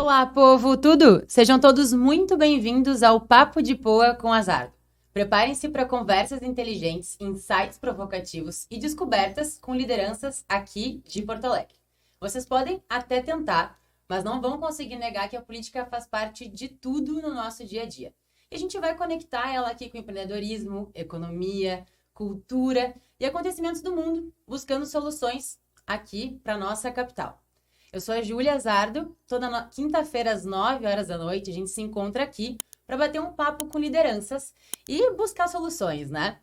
Olá, povo, tudo? Sejam todos muito bem-vindos ao Papo de Poa com Azar. Preparem-se para conversas inteligentes, insights provocativos e descobertas com lideranças aqui de Porto Alegre. Vocês podem até tentar, mas não vão conseguir negar que a política faz parte de tudo no nosso dia a dia. E a gente vai conectar ela aqui com empreendedorismo, economia, cultura e acontecimentos do mundo, buscando soluções aqui para nossa capital. Eu sou a Júlia Zardo, toda quinta-feira às 9 horas da noite a gente se encontra aqui para bater um papo com lideranças e buscar soluções, né?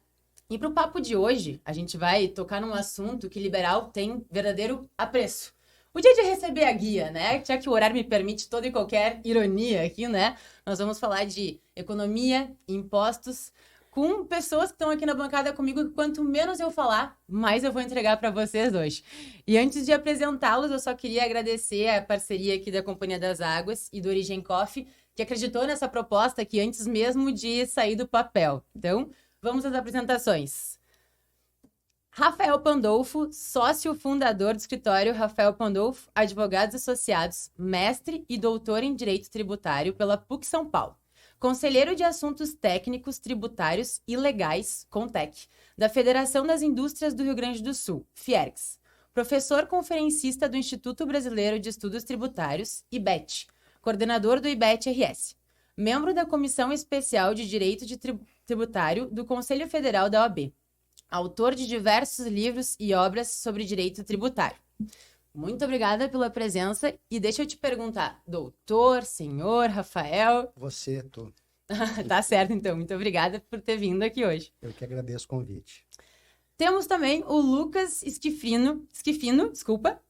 E para o papo de hoje, a gente vai tocar num assunto que liberal tem verdadeiro apreço. O dia de receber a guia, né? Já que o horário me permite toda e qualquer ironia aqui, né? Nós vamos falar de economia, impostos, com pessoas que estão aqui na bancada comigo, que quanto menos eu falar, mais eu vou entregar para vocês hoje. E antes de apresentá-los, eu só queria agradecer a parceria aqui da Companhia das Águas e do Origem Coffee, que acreditou nessa proposta aqui antes mesmo de sair do papel. Então, vamos às apresentações. Rafael Pandolfo, sócio fundador do escritório Rafael Pandolfo, Advogados Associados, mestre e doutor em Direito Tributário pela PUC São Paulo. Conselheiro de Assuntos Técnicos, Tributários e Legais, CONTEC, da Federação das Indústrias do Rio Grande do Sul, FIERGS. Professor conferencista do Instituto Brasileiro de Estudos Tributários, IBET. Coordenador do IBET-RS. Membro da Comissão Especial de Direito Tributário do Conselho Federal da OAB. Autor de diversos livros e obras sobre direito tributário. Muito obrigada pela presença e deixa eu te perguntar, doutor, senhor, Rafael... Você, tu. Tá certo, então. Muito obrigada por ter vindo aqui hoje. Eu que agradeço o convite. Temos também o Lucas Schifino,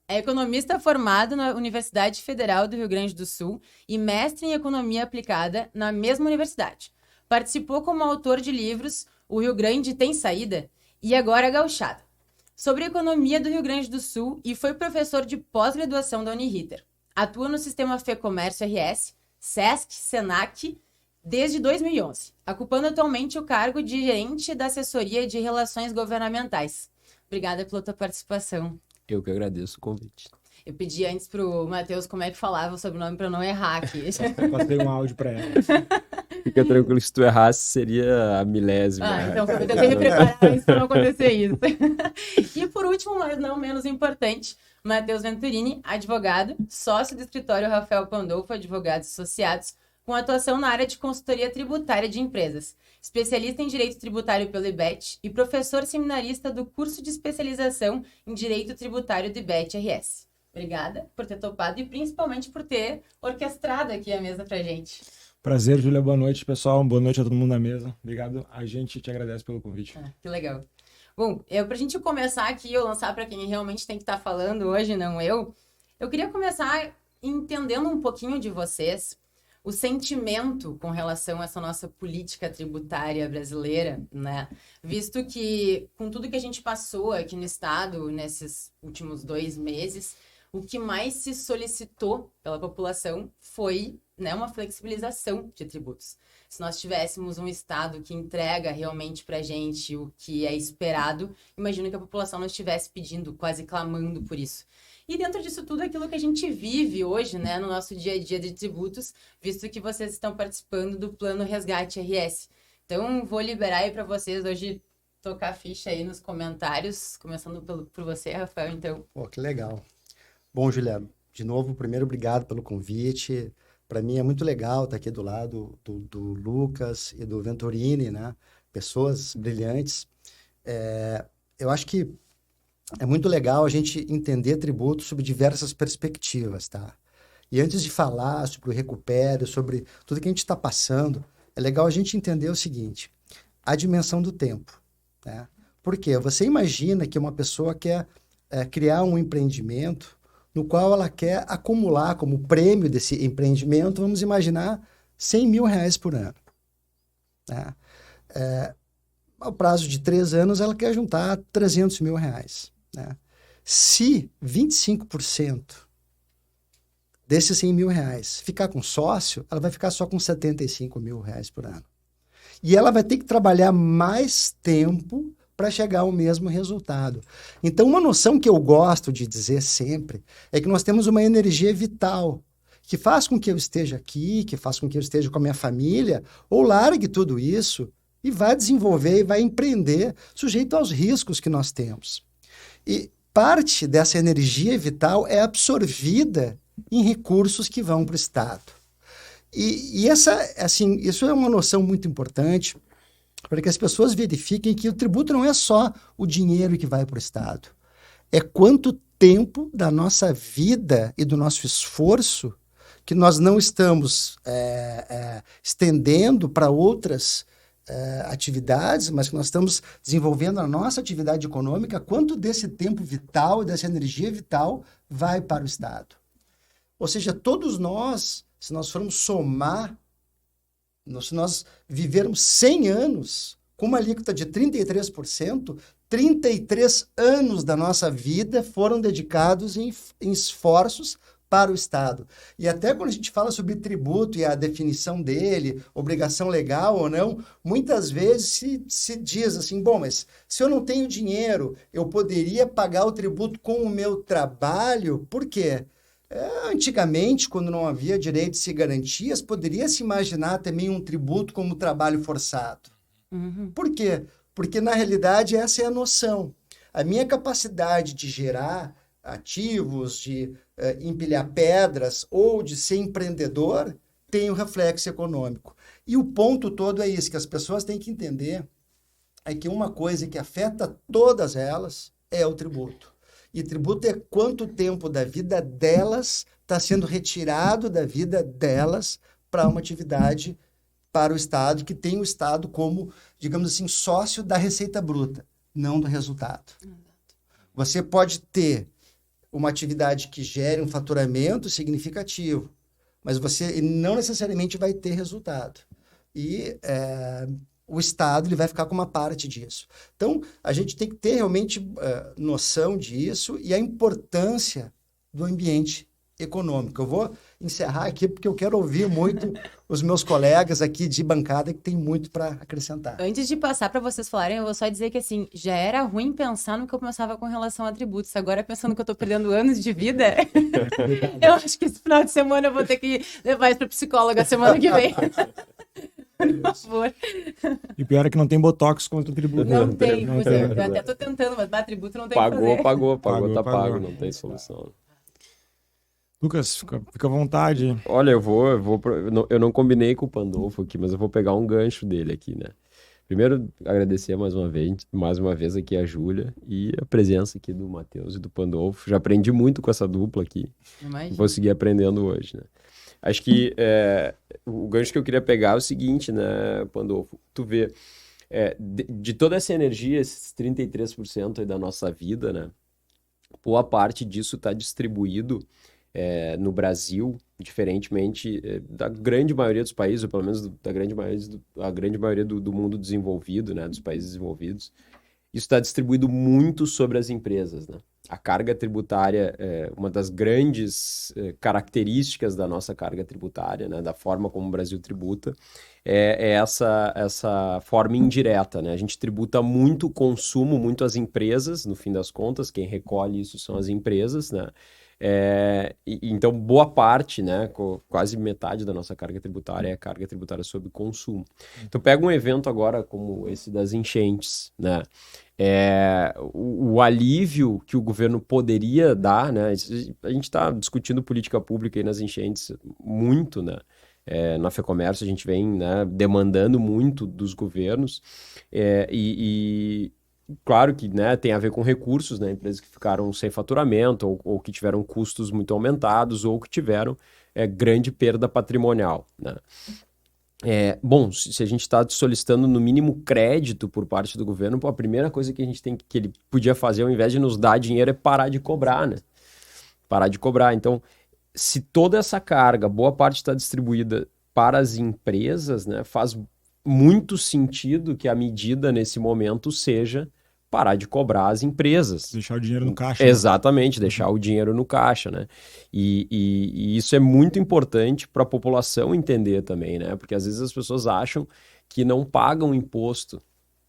é economista formado na Universidade Federal do Rio Grande do Sul e mestre em Economia Aplicada na mesma universidade. Participou como autor de livros O Rio Grande Tem Saída e Agora Gauchada, sobre a economia do Rio Grande do Sul e foi professor de pós-graduação da Uniriter. Atua no sistema FEComércio RS, SESC, SENAC, desde 2011, ocupando atualmente o cargo de gerente da assessoria de relações governamentais. Obrigada pela tua participação. Eu que agradeço o convite. Eu pedi antes pro Matheus como é que falava o sobrenome para não errar aqui. Passei um áudio para ela. Fica tranquilo, se tu errasse, seria a milésima. Então eu tentei me preparar antes para não acontecer isso. E por último, mas não menos importante, Matheus Venturini, advogado, sócio do escritório Rafael Pandolfo, Advogados Associados, com atuação na área de consultoria tributária de empresas, especialista em Direito Tributário pelo IBET e professor seminarista do curso de especialização em Direito Tributário do IBET-RS. Obrigada por ter topado e principalmente por ter orquestrado aqui a mesa pra gente. Prazer, Júlia. Boa noite, pessoal. Boa noite a todo mundo na mesa. Obrigado. A gente te agradece pelo convite. Que legal. Bom, pra gente começar aqui, eu lançar para quem realmente tem que estar falando hoje, não eu queria começar entendendo um pouquinho de vocês, o sentimento com relação a essa nossa política tributária brasileira, né? Visto que, com tudo que a gente passou aqui no estado nesses últimos 2 meses, o que mais se solicitou pela população foi, né, uma flexibilização de tributos. Se nós tivéssemos um estado que entrega realmente para a gente o que é esperado, imagino que a população não estivesse pedindo, quase clamando por isso. E dentro disso tudo, aquilo que a gente vive hoje, né, no nosso dia a dia de tributos, visto que vocês estão participando do Plano Resgate RS. Então, vou liberar aí para vocês hoje tocar a ficha aí nos comentários, começando por você, Rafael, então. Pô, que legal. Bom, Juliano, de novo, primeiro, obrigado pelo convite. Para mim é muito legal estar aqui do lado do Lucas e do Venturini, né? Pessoas brilhantes. Eu acho que é muito legal a gente entender tributos sob diversas perspectivas, tá? E antes de falar sobre o recupero, sobre tudo que a gente está passando, é legal a gente entender o seguinte, a dimensão do tempo, né? Por quê? Você imagina que uma pessoa quer criar um empreendimento no qual ela quer acumular como prêmio desse empreendimento, vamos imaginar, R$100 mil por ano, né? Ao prazo de 3 anos, ela quer juntar R$300 mil, né? Se 25% desses R$100 mil ficar com sócio, ela vai ficar só com R$75 mil por ano. E ela vai ter que trabalhar mais tempo para chegar ao mesmo resultado. Então, uma noção que eu gosto de dizer sempre é que nós temos uma energia vital, que faz com que eu esteja aqui, que faz com que eu esteja com a minha família, ou largue tudo isso e vai desenvolver e vai empreender sujeito aos riscos que nós temos. E parte dessa energia vital é absorvida em recursos que vão para o Estado. E essa, assim, isso é uma noção muito importante para que as pessoas verifiquem que o tributo não é só o dinheiro que vai para o Estado. É quanto tempo da nossa vida e do nosso esforço que nós não estamos estendendo para outras atividades, mas que nós estamos desenvolvendo a nossa atividade econômica, quanto desse tempo vital, dessa energia vital vai para o Estado. Ou seja, todos nós, se nós formos somar, se nós vivermos 100 anos com uma alíquota de 33%, 33 anos da nossa vida foram dedicados em esforços para o Estado. E até quando a gente fala sobre tributo e a definição dele, obrigação legal ou não, muitas vezes se diz assim, bom, mas se eu não tenho dinheiro, eu poderia pagar o tributo com o meu trabalho? Por quê? Antigamente, quando não havia direitos e garantias, poderia-se imaginar também um tributo como trabalho forçado. Uhum. Por quê? Porque, na realidade, essa é a noção. A minha capacidade de gerar ativos, de empilhar pedras ou de ser empreendedor tem um reflexo econômico. E o ponto todo é isso, que as pessoas têm que entender é que uma coisa que afeta todas elas é o tributo. E tributo é quanto tempo da vida delas está sendo retirado da vida delas para uma atividade para o Estado, que tem o Estado como, digamos assim, sócio da receita bruta, não do resultado. Você pode ter uma atividade que gere um faturamento significativo, mas você não necessariamente vai ter resultado. E o Estado ele vai ficar com uma parte disso. Então, a gente tem que ter realmente noção disso e a importância do ambiente econômico. Eu vou encerrar aqui porque eu quero ouvir muito os meus colegas aqui de bancada que tem muito para acrescentar. Antes de passar para vocês falarem, eu vou só dizer que assim, já era ruim pensar no que eu pensava com relação a tributos. Agora, pensando que eu tô perdendo anos de vida, eu acho que esse final de semana eu vou ter que levar isso para psicóloga a semana que vem. Por favor. E pior é que não tem botox contra o tributo. Não tem, não pois tem. é, eu até tô tentando, mas tributo não tem o que fazer. Pagou, Pagou. tá pago, não tem solução. Lucas, fica à vontade. Olha, eu não combinei com o Pandolfo aqui, mas eu vou pegar um gancho dele aqui, né? Primeiro, agradecer mais uma vez aqui a Júlia e a presença aqui do Matheus e do Pandolfo. Já aprendi muito com essa dupla aqui. Imagina. Vou seguir aprendendo hoje, né? Acho que o gancho que eu queria pegar é o seguinte, né, Pandolfo? Tu vê, de toda essa energia, esses 33% aí da nossa vida, né? Boa parte disso está distribuído no Brasil, diferentemente da grande maioria dos países, ou pelo menos da grande maioria do mundo desenvolvido, né, dos países desenvolvidos. Isso está distribuído muito sobre as empresas, né? A carga tributária, uma das grandes características da nossa carga tributária, né, da forma como o Brasil tributa, é essa forma indireta, né? A gente tributa muito o consumo, muito as empresas, no fim das contas, quem recolhe isso são as empresas, né? Então, boa parte, né, quase metade da nossa carga tributária é a carga tributária sobre consumo. Então, pega um evento agora como esse das enchentes, né? O alívio que o governo poderia dar, né? A gente está discutindo política pública aí nas enchentes muito, né? Na FEComércio a gente vem, né, demandando muito dos governos claro que, né, tem a ver com recursos, né, empresas que ficaram sem faturamento ou que tiveram custos muito aumentados ou que tiveram grande perda patrimonial, né? Bom, se a gente está solicitando no mínimo crédito por parte do governo, a primeira coisa que que ele podia fazer ao invés de nos dar dinheiro é parar de cobrar, né? Parar de cobrar. Então, se toda essa carga, boa parte está distribuída para as empresas, né, faz muito sentido que a medida nesse momento seja parar de cobrar as empresas. Deixar o dinheiro no caixa. Exatamente, deixar o dinheiro no caixa, né? E isso é muito importante para a população entender também, né? Porque às vezes as pessoas acham que não pagam imposto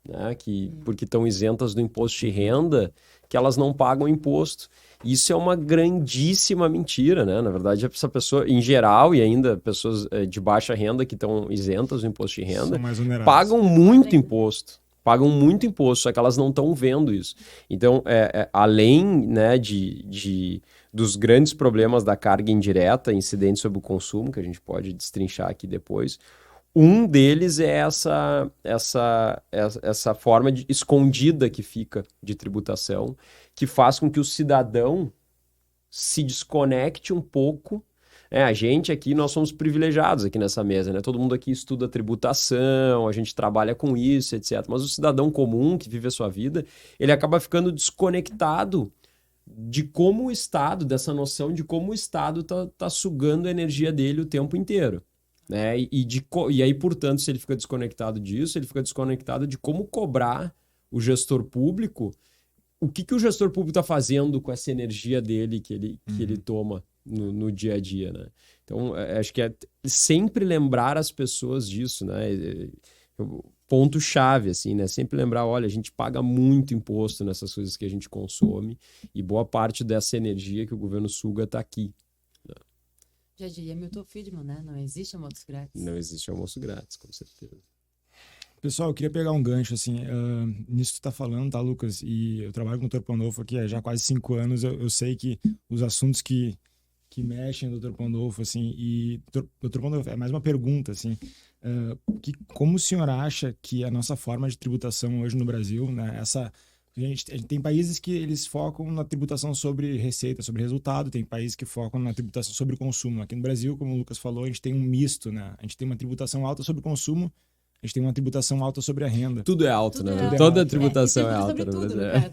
né? Porque estão isentas do imposto de renda, que elas não pagam imposto. Isso é uma grandíssima mentira, né? Na verdade, essa pessoa, em geral, e ainda pessoas de baixa renda que estão isentas do imposto de renda, São mais oneradas. pagam muito imposto. Pagam muito imposto, só que elas não estão vendo isso. Então, além, né, dos grandes problemas da carga indireta, incidentes sobre o consumo, que a gente pode destrinchar aqui depois, um deles é essa forma escondida que fica de tributação, que faz com que o cidadão se desconecte um pouco. A gente aqui, nós somos privilegiados aqui nessa mesa, né? Todo mundo aqui estuda tributação, a gente trabalha com isso, etc. Mas o cidadão comum que vive a sua vida, ele acaba ficando desconectado de como o Estado, dessa noção de como o Estado tá sugando a energia dele o tempo inteiro. Né? E aí, portanto, se ele fica desconectado disso, ele fica desconectado de como cobrar o gestor público, o que o gestor público está fazendo com essa energia dele que ele toma no dia a dia, né? Então, acho que é sempre lembrar as pessoas disso, né? Ponto-chave, assim, né? Sempre lembrar, olha, a gente paga muito imposto nessas coisas que a gente consome e boa parte dessa energia que o governo suga está aqui. Já diria Milton Friedman, né? Não existe almoço grátis. Não existe almoço grátis, com certeza. Pessoal, eu queria pegar um gancho, assim, nisso que tu tá falando, tá, Lucas? E eu trabalho com o Dr. Pandolfo aqui há já quase 5 anos, eu sei que os assuntos que mexem no Dr. Pandolfo, assim, e Dr. Pandolfo, é mais uma pergunta, assim, como o senhor acha que a nossa forma de tributação hoje no Brasil, né, a gente tem países que eles focam na tributação sobre receita, sobre resultado, tem países que focam na tributação sobre consumo. Aqui no Brasil, como o Lucas falou, a gente tem um misto, né? A gente tem uma tributação alta sobre consumo, a gente tem uma tributação alta sobre a renda. Tudo é alto, Tudo né? é alto. Toda a tributação é sobre alta. tudo, Né?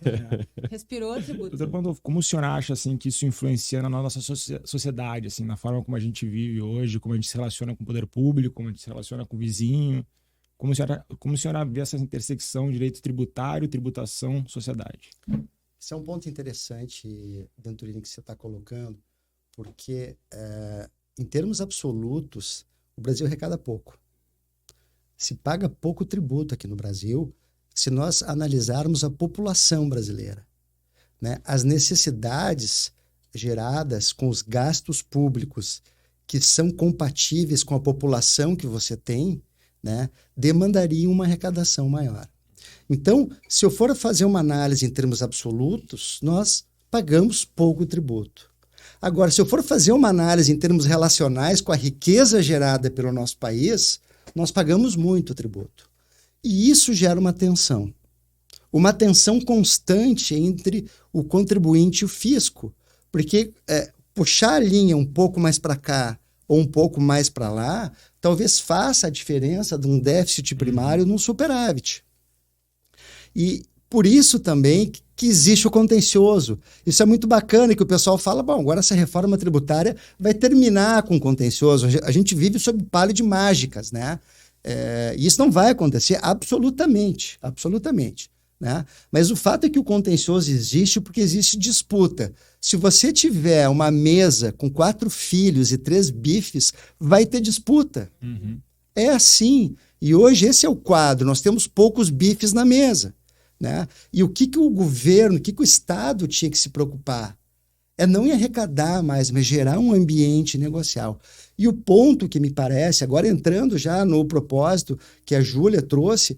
Respirou, tributo. Doutor Pandolfo, como o senhor acha, assim, que isso influencia na nossa sociedade, assim, na forma como a gente vive hoje, como a gente se relaciona com o poder público, como a gente se relaciona com o vizinho? Como a senhora vê essa intersecção direito tributário, tributação, sociedade? Esse é um ponto interessante, Venturini, que você está colocando, porque, em termos absolutos, o Brasil arrecada pouco. Se paga pouco tributo aqui no Brasil, se nós analisarmos a população brasileira, né? As necessidades geradas com os gastos públicos que são compatíveis com a população que você tem, né, demandariam uma arrecadação maior. Então, se eu for fazer uma análise em termos absolutos, nós pagamos pouco tributo. Agora, se eu for fazer uma análise em termos relacionais com a riqueza gerada pelo nosso país, nós pagamos muito tributo. E isso gera uma tensão constante entre o contribuinte e o fisco, porque puxar a linha um pouco mais para cá ou um pouco mais para lá, talvez faça a diferença de um déficit primário num superávit. E por isso também que existe o contencioso. Isso é muito bacana que o pessoal fala, bom, agora essa reforma tributária vai terminar com o contencioso. A gente vive sob palha de mágicas, né? E isso não vai acontecer absolutamente, né? Mas o fato é que o contencioso existe porque existe disputa. Se você tiver uma mesa com 4 filhos e 3 bifes, vai ter disputa. Uhum. É assim. E hoje esse é o quadro. Nós temos poucos bifes na mesa, né? E o que o governo, o que o Estado tinha que se preocupar? É não em arrecadar mais, mas gerar um ambiente negocial. E o ponto que me parece, agora entrando já no propósito que a Júlia trouxe,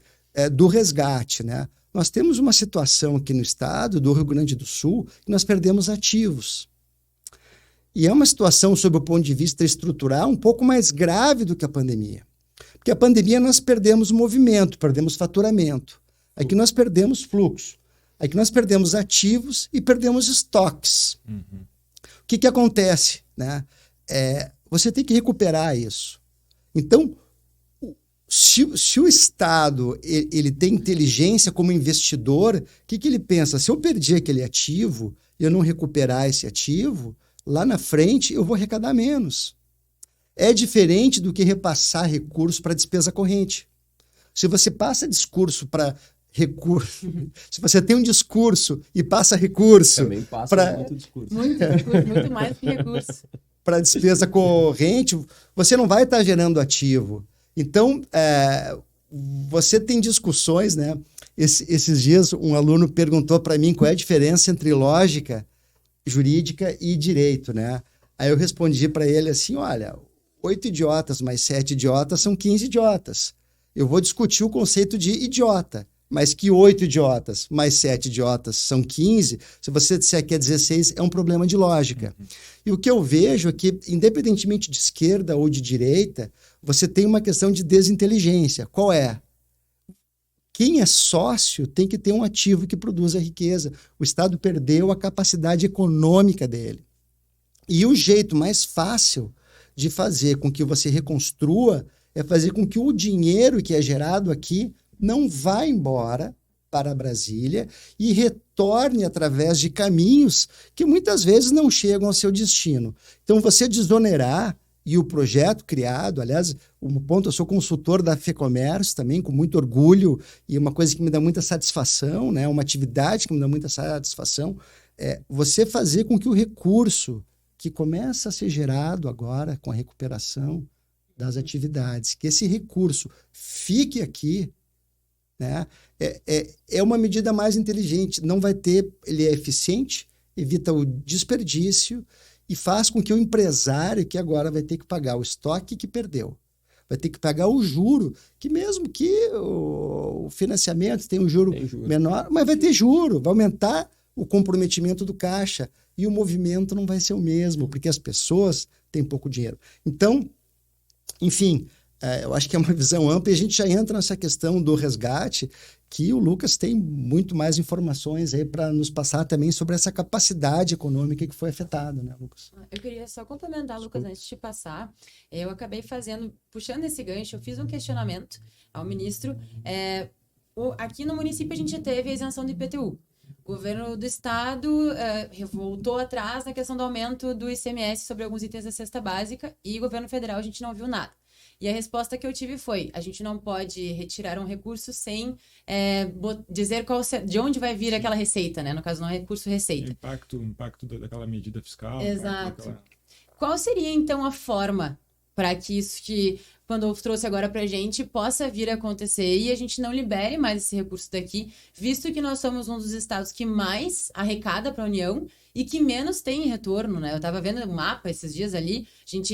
do resgate, né? Nós temos uma situação aqui no estado do Rio Grande do Sul que nós perdemos ativos. E é uma situação, sob o ponto de vista estrutural, um pouco mais grave do que a pandemia. Porque a pandemia nós perdemos movimento, perdemos faturamento. Aqui nós perdemos fluxo. Aqui nós perdemos ativos e perdemos estoques. Uhum. O que acontece, né? Você tem que recuperar isso. Então, se o Estado ele tem inteligência como investidor, o que ele pensa? Se eu perdi aquele ativo e eu não recuperar esse ativo, lá na frente eu vou arrecadar menos. É diferente do que repassar recurso para despesa corrente. Se você passa discurso para recurso, se você tem um discurso e passa recurso... Também passa muito discurso. Muito mais que recurso. Para despesa corrente, você não vai estar gerando ativo. Então, você tem discussões, né? Esses dias um aluno perguntou para mim qual é a diferença entre lógica jurídica e direito, né? Aí eu respondi para ele assim, olha, 8 idiotas mais 7 idiotas são 15 idiotas. Eu vou discutir o conceito de idiota, mas que 8 idiotas mais 7 idiotas são 15, se você disser que é 16, é um problema de lógica. E o que eu vejo é que, independentemente de esquerda ou de direita, você tem uma questão de desinteligência. Qual é? Quem é sócio tem que ter um ativo que produza riqueza. O Estado perdeu a capacidade econômica dele. E o jeito mais fácil de fazer com que você reconstrua é fazer com que o dinheiro que é gerado aqui não vá embora para Brasília e retorne através de caminhos que muitas vezes não chegam ao seu destino. Então, você desonerar e o projeto criado, aliás, um ponto, eu sou consultor da FEComércio também, com muito orgulho, e uma coisa que me dá muita satisfação, né, uma atividade que me dá muita satisfação, é você fazer com que o recurso que começa a ser gerado agora com a recuperação das atividades, que esse recurso fique aqui, né, é uma medida mais inteligente. Não vai ter, ele é eficiente, evita o desperdício e faz com que o empresário, que agora vai ter que pagar o estoque que perdeu, vai ter que pagar o juro, que mesmo que o financiamento tenha um juro menor, mas vai ter juro, vai aumentar o comprometimento do caixa e o movimento não vai ser o mesmo, porque as pessoas têm pouco dinheiro. Então, enfim, eu acho que é uma visão ampla e a gente já entra nessa questão do resgate, que o Lucas tem muito mais informações aí para nos passar também sobre essa capacidade econômica que foi afetada, né, Lucas? Eu queria só complementar, Lucas, antes de passar. Eu acabei puxando esse gancho, eu fiz um questionamento ao ministro. Aqui no município a gente teve a isenção do IPTU. O governo do estado voltou atrás na questão do aumento do ICMS sobre alguns itens da cesta básica e o governo federal a gente não viu nada. E a resposta que eu tive foi, a gente não pode retirar um recurso sem dizer de onde vai vir aquela receita, né? No caso, não é recurso-receita. O impacto daquela medida fiscal. Exato. Qual seria, então, a forma para que isso que Pandolfo trouxe agora para a gente possa vir a acontecer e a gente não libere mais esse recurso daqui, visto que nós somos um dos estados que mais arrecada para a União e que menos tem retorno, né? Eu estava vendo um mapa esses dias ali,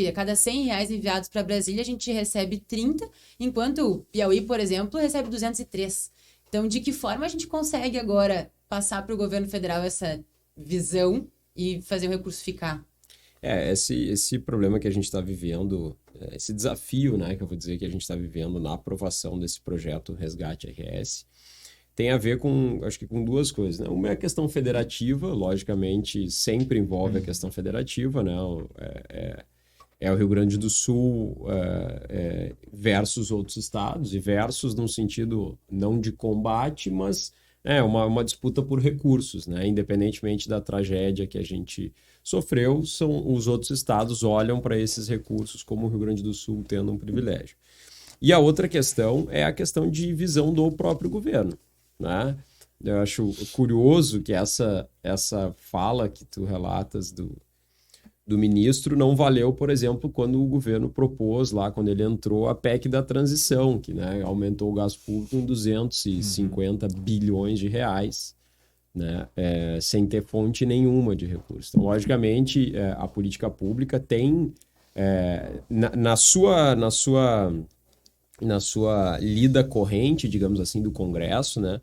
a cada R$100 enviados para Brasília, a gente recebe 30, enquanto o Piauí, por exemplo, recebe 203. Então, de que forma a gente consegue agora passar para o governo federal essa visão e fazer o recurso ficar? Esse problema que a gente está vivendo, esse desafio, né, que eu vou dizer que a gente está vivendo na aprovação desse projeto Resgate RS, tem a ver com, acho que com duas coisas, né? Uma é a questão federativa, logicamente sempre envolve a questão federativa, né? É o Rio Grande do Sul versus outros estados, e versus num sentido não de combate, mas uma disputa por recursos, né? Independentemente da tragédia que a gente sofreu, os outros estados olham para esses recursos como o Rio Grande do Sul tendo um privilégio. E a outra questão é a questão de visão do próprio governo, né? Eu acho curioso que essa fala que tu relatas do ministro não valeu, por exemplo, quando o governo propôs lá, quando ele entrou, a PEC da transição, que, né, aumentou o gasto público em 250 bilhões de reais, né, sem ter fonte nenhuma de recursos. Então, logicamente, a política pública tem, na sua lida corrente, digamos assim, do Congresso, né,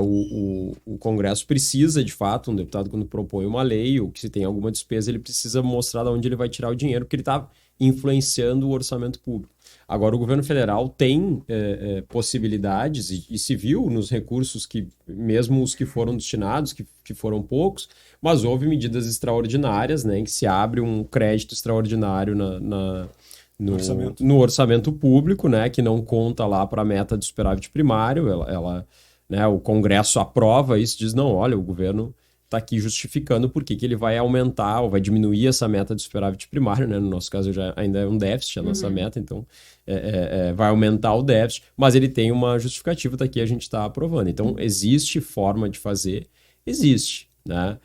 o Congresso precisa, de fato, um deputado quando propõe uma lei ou que se tem alguma despesa, ele precisa mostrar de onde ele vai tirar o dinheiro, porque ele está influenciando o orçamento público. Agora, o governo federal tem possibilidades, e se viu nos recursos que, mesmo os que foram destinados, que foram poucos, mas houve medidas extraordinárias, né, em que se abre um crédito extraordinário no orçamento público, né, que não conta lá para a meta do superávit primário, né, o Congresso aprova isso, diz, não, olha, o governo está aqui justificando por que ele vai aumentar ou vai diminuir essa meta de superávit primário, né? No nosso caso ainda é um déficit a nossa meta, então vai aumentar o déficit, mas ele tem uma justificativa, daqui a gente está aprovando. Então, existe forma de fazer? Existe, né?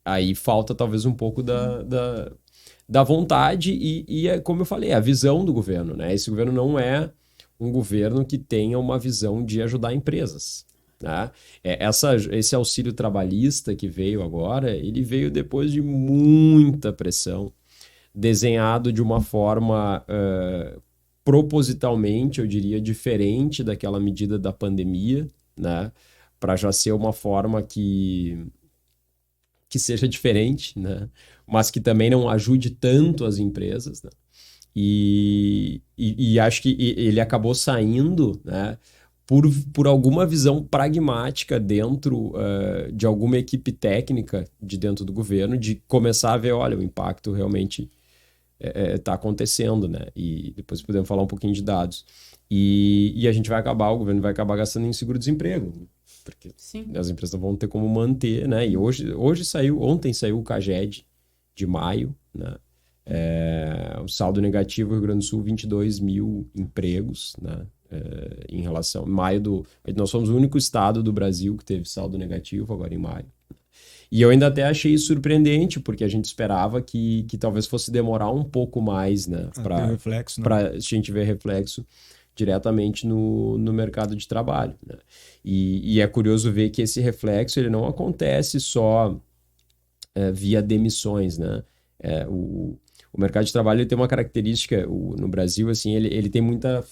Aí falta talvez um pouco da vontade e como eu falei, a visão do governo, né? Esse governo não é um governo que tenha uma visão de ajudar empresas, né? Esse auxílio trabalhista que veio agora, ele veio depois de muita pressão, desenhado de uma forma propositalmente, eu diria, diferente daquela medida da pandemia, né? Para já ser uma forma que seja diferente, né? Mas que também não ajude tanto as empresas, né? E acho que ele acabou saindo, né, por alguma visão pragmática dentro de alguma equipe técnica de dentro do governo, de começar a ver, olha, o impacto realmente está acontecendo, né? E depois podemos falar um pouquinho de dados. E a gente o governo vai acabar gastando em seguro-desemprego, porque Sim. as empresas não vão ter como manter, né? E ontem saiu o CAGED de maio, né? O saldo negativo, Rio Grande do Sul, 22 mil empregos, né? Em relação... Nós somos o único estado do Brasil que teve saldo negativo agora em maio. E eu ainda até achei surpreendente, porque a gente esperava que talvez fosse demorar um pouco mais, né? Para a gente ver reflexo diretamente no mercado de trabalho, né? E é curioso ver que esse reflexo ele não acontece só via demissões, né? O mercado de trabalho ele tem uma característica, no Brasil, assim, ele tem muita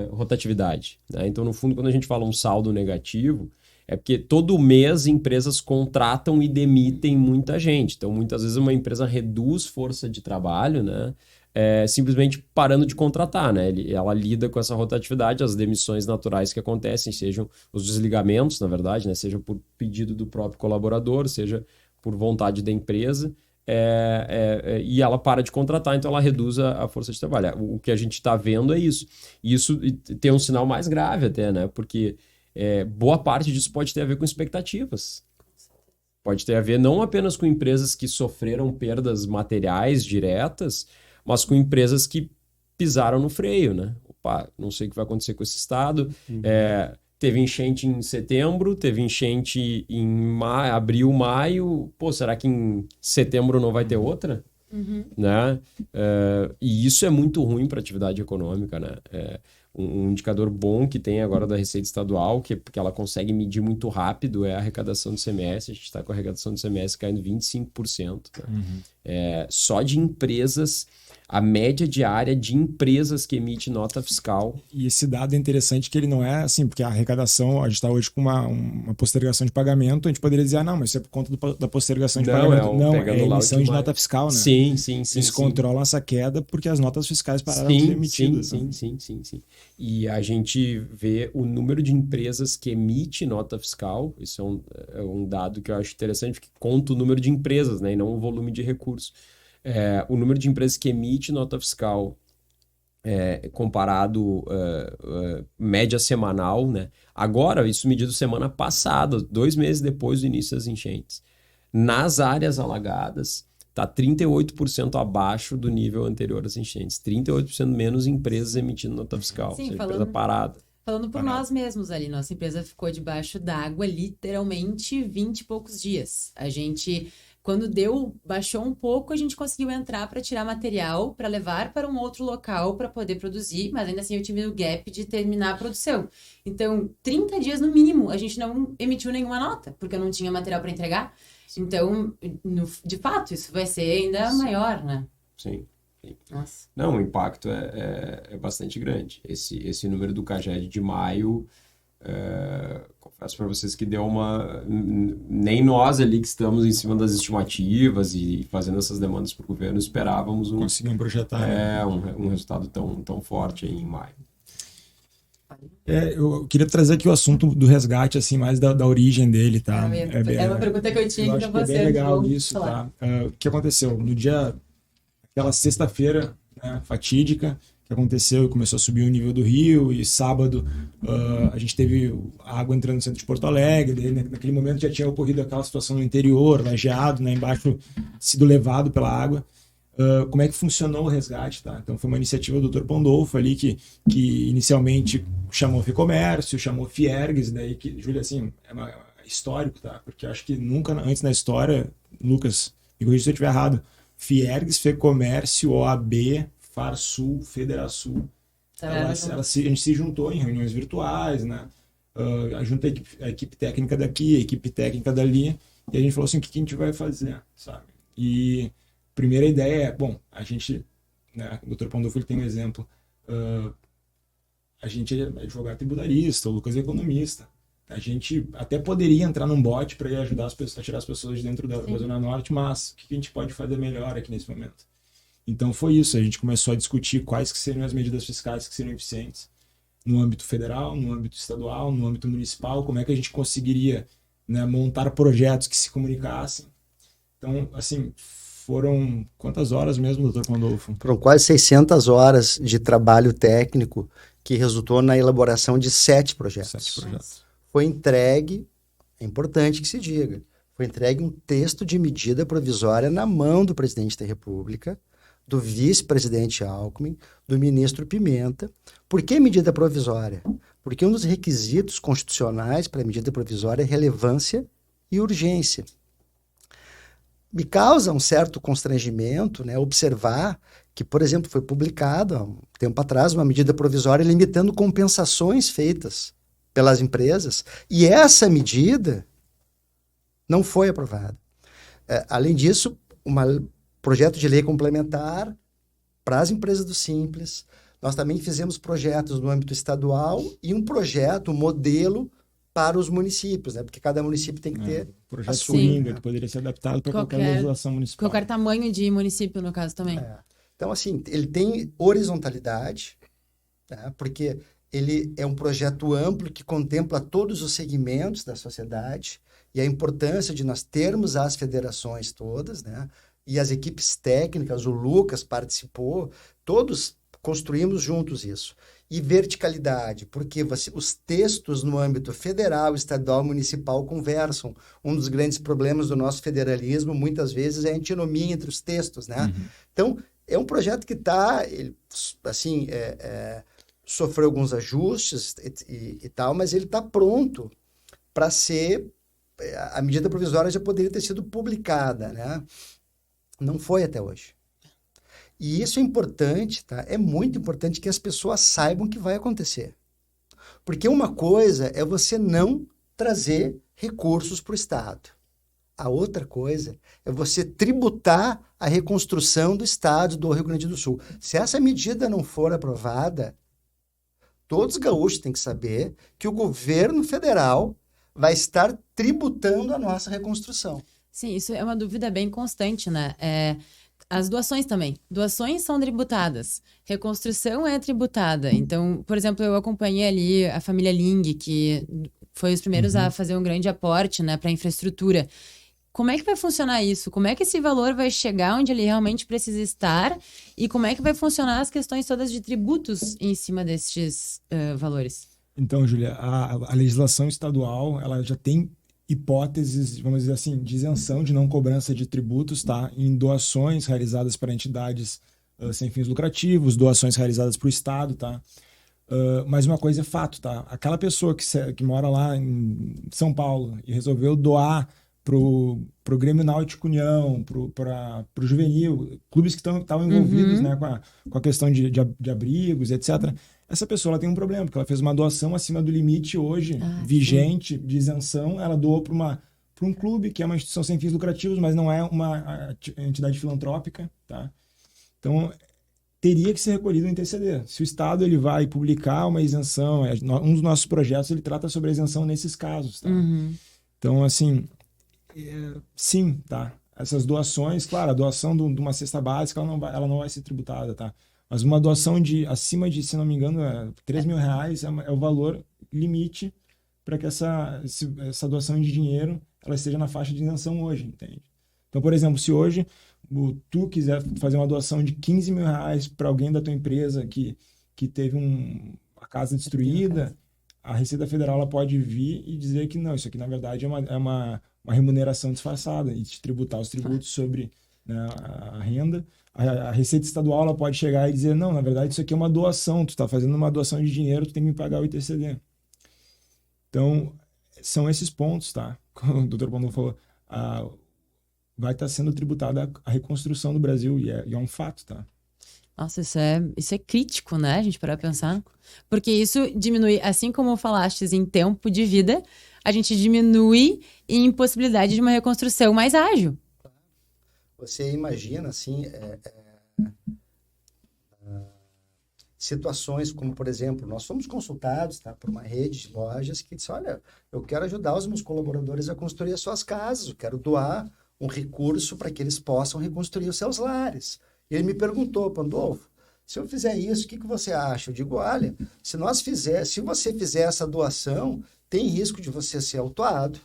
rotatividade, né? Então, no fundo, quando a gente fala um saldo negativo, é porque todo mês empresas contratam e demitem muita gente. Então, muitas vezes uma empresa reduz força de trabalho, né? Simplesmente parando de contratar, né? Ela lida com essa rotatividade, as demissões naturais que acontecem, sejam os desligamentos, na verdade, né? Seja por pedido do próprio colaborador, seja por vontade da empresa. E ela para de contratar, então ela reduz a força de trabalho. O que a gente está vendo é isso. E isso tem um sinal mais grave até, né? Porque boa parte disso pode ter a ver com expectativas. Pode ter a ver não apenas com empresas que sofreram perdas materiais diretas, mas com empresas que pisaram no freio, né? Opa, não sei o que vai acontecer com esse estado. Teve enchente em setembro, teve enchente em abril, maio. Pô, será que em setembro não vai ter outra? Né? E isso é muito ruim para a atividade econômica, né? Um indicador bom que tem agora da Receita Estadual, porque ela consegue medir muito rápido, é a arrecadação do CMS. A gente está com a arrecadação do CMS caindo 25%. Né? Só de empresas, a média diária de empresas que emite nota fiscal. E esse dado é interessante que ele não é assim, porque a arrecadação, a gente está hoje com uma postergação de pagamento, a gente poderia dizer, não, mas isso é por conta da postergação de pagamento. Não, é emissão de nota fiscal, né? Sim. Eles controlam essa queda porque as notas fiscais pararam de ser emitidas. Sim. E a gente vê o número de empresas que emite nota fiscal, isso é um dado que eu acho interessante, porque conta o número de empresas, né, e não o volume de recursos. O número de empresas que emite nota fiscal comparado média semanal, né? Agora, isso medido semana passada, 2 meses depois do início das enchentes. Nas áreas alagadas, está 38% abaixo do nível anterior às enchentes. 38% menos empresas emitindo nota fiscal. Sim, empresa parada. Falando por nós mesmos ali, nossa empresa ficou debaixo d'água literalmente 20 e poucos dias. A gente, quando baixou um pouco, a gente conseguiu entrar para tirar material, para levar para um outro local para poder produzir, mas ainda assim eu tive o gap de terminar a produção. Então, 30 dias no mínimo, a gente não emitiu nenhuma nota, porque eu não tinha material para entregar. Então, de fato, isso vai ser ainda maior, né? Sim. Nossa. Não, o impacto é bastante grande. Esse número do CAGED de maio, confesso para vocês que deu nem nós ali que estamos em cima das estimativas e fazendo essas demandas para o governo esperávamos conseguimos projetar um resultado tão forte aí em maio. Eu queria trazer aqui o assunto do resgate, assim, mais da origem dele, tá? É uma pergunta que eu tinha que você. É bem legal isso, tá? O que aconteceu? No dia, aquela sexta-feira, né, fatídica, que aconteceu e começou a subir o nível do rio, e sábado a gente teve a água entrando no centro de Porto Alegre, daí, naquele momento já tinha ocorrido aquela situação no interior, lajeado, né, embaixo, sido levado pela água. Como é que funcionou o resgate, tá? Então foi uma iniciativa do Dr. Pandolfo ali que inicialmente chamou Ficomércio, chamou Fiergues, daí que, Júlia, assim, é histórico, tá? Porque eu acho que nunca antes na história, Lucas, me corrija se eu estiver errado, Fiergues, Ficomércio, OAB, Farsul, Federasul, Tá. a gente se juntou em reuniões virtuais, né? Junta a equipe técnica daqui, a equipe técnica dali, e a gente falou assim, o que a gente vai fazer, sabe? E a primeira ideia é, bom, a gente, né, o Dr. Pandolfo, ele tem um exemplo, a gente é advogado tributarista, o Lucas é economista, a gente até poderia entrar num bot para ajudar as pessoas, a tirar as pessoas de dentro da Zona Norte, mas o que a gente pode fazer melhor aqui nesse momento? Então foi isso, a gente começou a discutir quais que seriam as medidas fiscais que seriam eficientes no âmbito federal, no âmbito estadual, no âmbito municipal, como é que a gente conseguiria, né, montar projetos que se comunicassem. Então, assim, foram quantas horas mesmo, Dr. Pandolfo? Foram quase 600 horas de trabalho técnico que resultou na elaboração de 7 projetos. 7 projetos. Foi entregue, é importante que se diga, foi entregue um texto de medida provisória na mão do presidente da República, do vice-presidente Alckmin, do ministro Pimenta. Por que medida provisória? Porque um dos requisitos constitucionais para a medida provisória é relevância e urgência. Me causa um certo constrangimento, né, observar que, por exemplo, foi publicada há um tempo atrás uma medida provisória limitando compensações feitas pelas empresas, e essa medida não foi aprovada. Além disso, projeto de lei complementar para as empresas do Simples. Nós também fizemos projetos no âmbito estadual e um projeto, modelo para os municípios, né? Porque cada município tem que ter projeto a sua. Coringa, que poderia ser adaptado para qualquer legislação municipal. Qualquer tamanho de município, no caso, também. Então, assim, ele tem horizontalidade, tá? Porque ele é um projeto amplo que contempla todos os segmentos da sociedade e a importância de nós termos as federações todas, né? E as equipes técnicas, o Lucas participou, todos construímos juntos isso. E verticalidade, porque os textos no âmbito federal, estadual, municipal conversam. Um dos grandes problemas do nosso federalismo, muitas vezes, é a antinomia entre os textos, né? Uhum. Então, é um projeto que está, assim, sofreu alguns ajustes e tal, mas ele está pronto para ser... A medida provisória já poderia ter sido publicada, né? Não foi até hoje. E isso é importante, tá? É muito importante que as pessoas saibam que vai acontecer. Porque uma coisa é você não trazer recursos para o Estado. A outra coisa é você tributar a reconstrução do Estado do Rio Grande do Sul. Se essa medida não for aprovada, todos os gaúchos têm que saber que o governo federal vai estar tributando a nossa reconstrução. Sim, isso é uma dúvida bem constante, né? As doações também. Doações são tributadas. Reconstrução é tributada. Então, por exemplo, eu acompanhei ali a família Ling, que foi os primeiros a fazer um grande aporte, né, para a infraestrutura. Como é que vai funcionar isso? Como é que esse valor vai chegar onde ele realmente precisa estar? E como é que vai funcionar as questões todas de tributos em cima destes valores? Então, Júlia, a legislação estadual, ela já tem hipóteses, vamos dizer assim, de isenção de não cobrança de tributos, tá? Em doações realizadas para entidades sem fins lucrativos, doações realizadas para o Estado, tá? Mas uma coisa é fato, tá? Aquela pessoa que mora lá em São Paulo e resolveu doar pro Grêmio Náutico União, pro Juvenil, clubes que estavam envolvidos, né, com a questão de abrigos, etc., essa pessoa ela tem um problema, porque ela fez uma doação acima do limite hoje, vigente, de isenção, ela doou para um clube, que é uma instituição sem fins lucrativos, mas não é uma entidade filantrópica, tá? Então, teria que ser recolhido em TCD. Se o Estado ele vai publicar uma isenção, um dos nossos projetos ele trata sobre a isenção nesses casos, tá? Então, assim, sim, tá? Essas doações, claro, a doação de uma cesta básica, ela não vai ser tributada, tá? Mas uma doação acima de, se não me engano, R$3.000 é o valor limite para que essa doação de dinheiro ela esteja na faixa de isenção hoje, entende? Então, por exemplo, se hoje tu quiser fazer uma doação de R$15.000 para alguém da tua empresa que teve a casa destruída, a Receita Federal ela pode vir e dizer que não, isso aqui na verdade é uma remuneração disfarçada e te tributar os tributos sobre, né, a renda. A Receita Estadual ela pode chegar e dizer, não, na verdade isso aqui é uma doação, tu está fazendo uma doação de dinheiro, tu tem que me pagar o ITCD. Então, são esses pontos, tá? Como o Dr. Pandolfo falou, vai estar sendo tributada a reconstrução do Brasil e é um fato, tá? Nossa, isso é crítico, né? A gente parar pra pensar. Porque isso diminui, assim como falastes em tempo de vida, a gente diminui em possibilidade de uma reconstrução mais ágil. Você imagina, assim, situações como, por exemplo, nós fomos consultados, tá, por uma rede de lojas que disse, olha, eu quero ajudar os meus colaboradores a construir as suas casas, eu quero doar um recurso para que eles possam reconstruir os seus lares. E ele me perguntou, Pandolfo, se eu fizer isso, o que você acha? Eu digo, olha, se você fizer essa doação, tem risco de você ser autuado,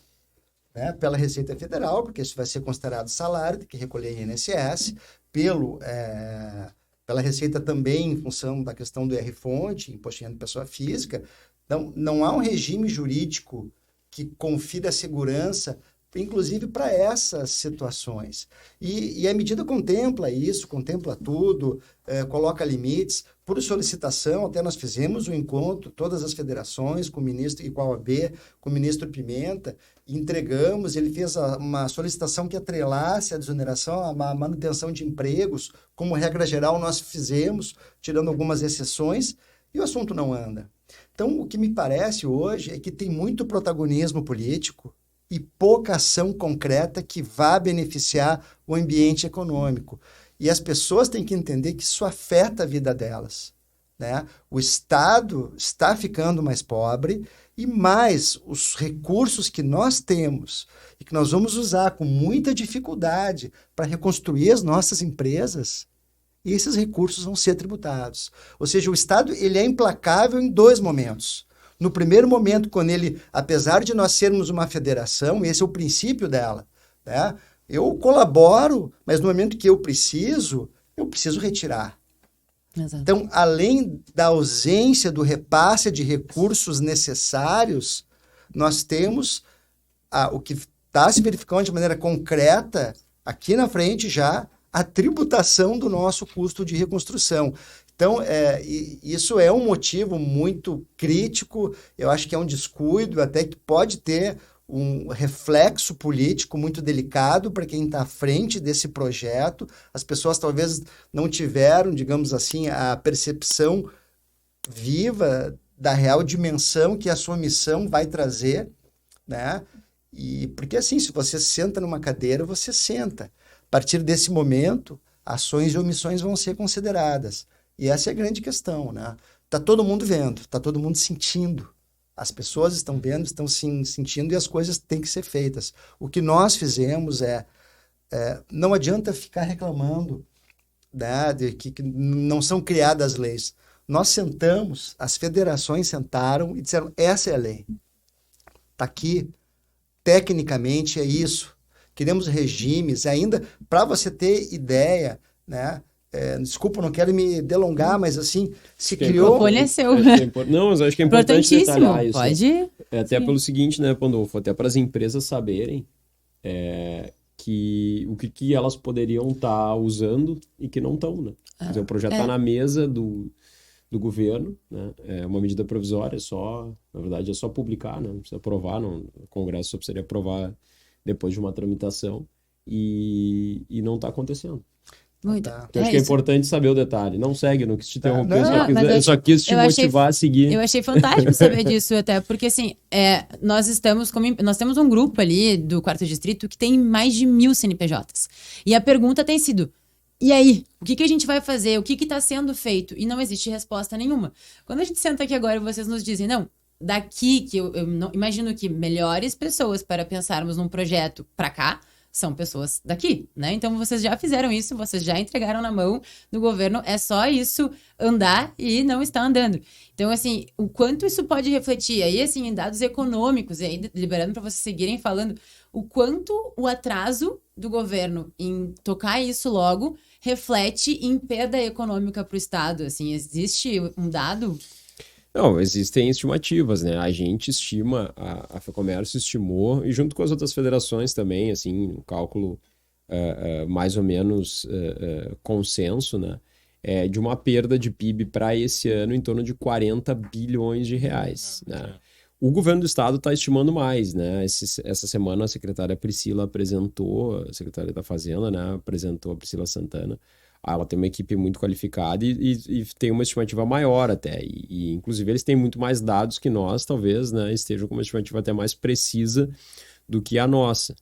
né, pela Receita Federal, porque isso vai ser considerado salário, tem que recolher INSS, pela Receita também, em função da questão do R-Fonte, Imposto de Renda de Pessoa Física. Então, não há um regime jurídico que confira segurança, inclusive para essas situações. E a medida contempla isso, contempla tudo, coloca limites. Por solicitação, até nós fizemos um encontro, todas as federações, com o ministro e com a OAB, com o ministro Pimenta, entregamos, ele fez uma solicitação que atrelasse a desoneração, a manutenção de empregos, como regra geral nós fizemos, tirando algumas exceções, e o assunto não anda. Então, o que me parece hoje é que tem muito protagonismo político e pouca ação concreta que vá beneficiar o ambiente econômico. E as pessoas têm que entender que isso afeta a vida delas, né? O Estado está ficando mais pobre e mais os recursos que nós temos e que nós vamos usar com muita dificuldade para reconstruir as nossas empresas, e esses recursos vão ser tributados. Ou seja, o Estado ele é implacável em dois momentos. No primeiro momento, quando ele, apesar de nós sermos uma federação, esse é o princípio dela, né? Eu colaboro, mas no momento que eu preciso retirar. Exato. Então, além da ausência do repasse de recursos necessários, nós temos o que está se verificando de maneira concreta, aqui na frente já, a tributação do nosso custo de reconstrução. Então, isso é um motivo muito crítico, eu acho que é um descuido, até que pode ter um reflexo político muito delicado para quem está à frente desse projeto. As pessoas talvez não tiveram, digamos assim, a percepção viva da real dimensão que a sua missão vai trazer, né? E porque assim, se você senta numa cadeira, você senta. A partir desse momento, ações e omissões vão ser consideradas. E essa é a grande questão, né? Tá todo mundo vendo, tá todo mundo sentindo. As pessoas estão vendo, estão se sentindo e as coisas têm que ser feitas. O que nós fizemos não adianta ficar reclamando, né, de que não são criadas leis. Nós sentamos, as federações sentaram e disseram, essa é a lei. Está aqui, tecnicamente é isso. Queremos regimes, ainda para você ter ideia, né? Desculpa, não quero me delongar, mas assim, se criou... Não, mas acho que é importante detalhar isso. Pode? Até pelo seguinte, né, Pandolfo? Até para as empresas saberem que o que elas poderiam estar usando e que não estão, né? Quer dizer, o projeto está na mesa do governo, né? É uma medida provisória, na verdade é só publicar, né? Não precisa aprovar, não, o Congresso só precisaria aprovar depois de uma tramitação e não está acontecendo. Muito. Então, acho que é importante saber o detalhe. Não segue, não quis te interromper, eu só quis te motivar a seguir. Eu achei fantástico saber disso, até porque assim, nós temos um grupo ali do 4º Distrito que tem mais de 1.000 CNPJs. E a pergunta tem sido, e aí? O que a gente vai fazer? O que está sendo feito? E não existe resposta nenhuma. Quando a gente senta aqui agora e vocês nos dizem, não, daqui que eu não, imagino que melhores pessoas para pensarmos num projeto para cá são pessoas daqui, né? Então, vocês já fizeram isso, vocês já entregaram na mão do governo, é só isso andar e não está andando. Então, assim, o quanto isso pode refletir, aí, assim, em dados econômicos, e aí, liberando para vocês seguirem falando, o quanto o atraso do governo em tocar isso logo reflete em perda econômica para o Estado, assim, existe um dado... Não, existem estimativas, né? A gente estima, a FEComércio estimou, e junto com as outras federações também, assim, um cálculo mais ou menos consenso, né? De uma perda de PIB para esse ano em torno de 40 bilhões de reais, né? O governo do estado está estimando mais, né? Essa semana a secretária Priscila apresentou, a secretária da Fazenda, né? Apresentou a Priscila Santana, ela tem uma equipe muito qualificada e tem uma estimativa maior até. E, inclusive, eles têm muito mais dados que nós, talvez, né, estejam com uma estimativa até mais precisa do que a nossa.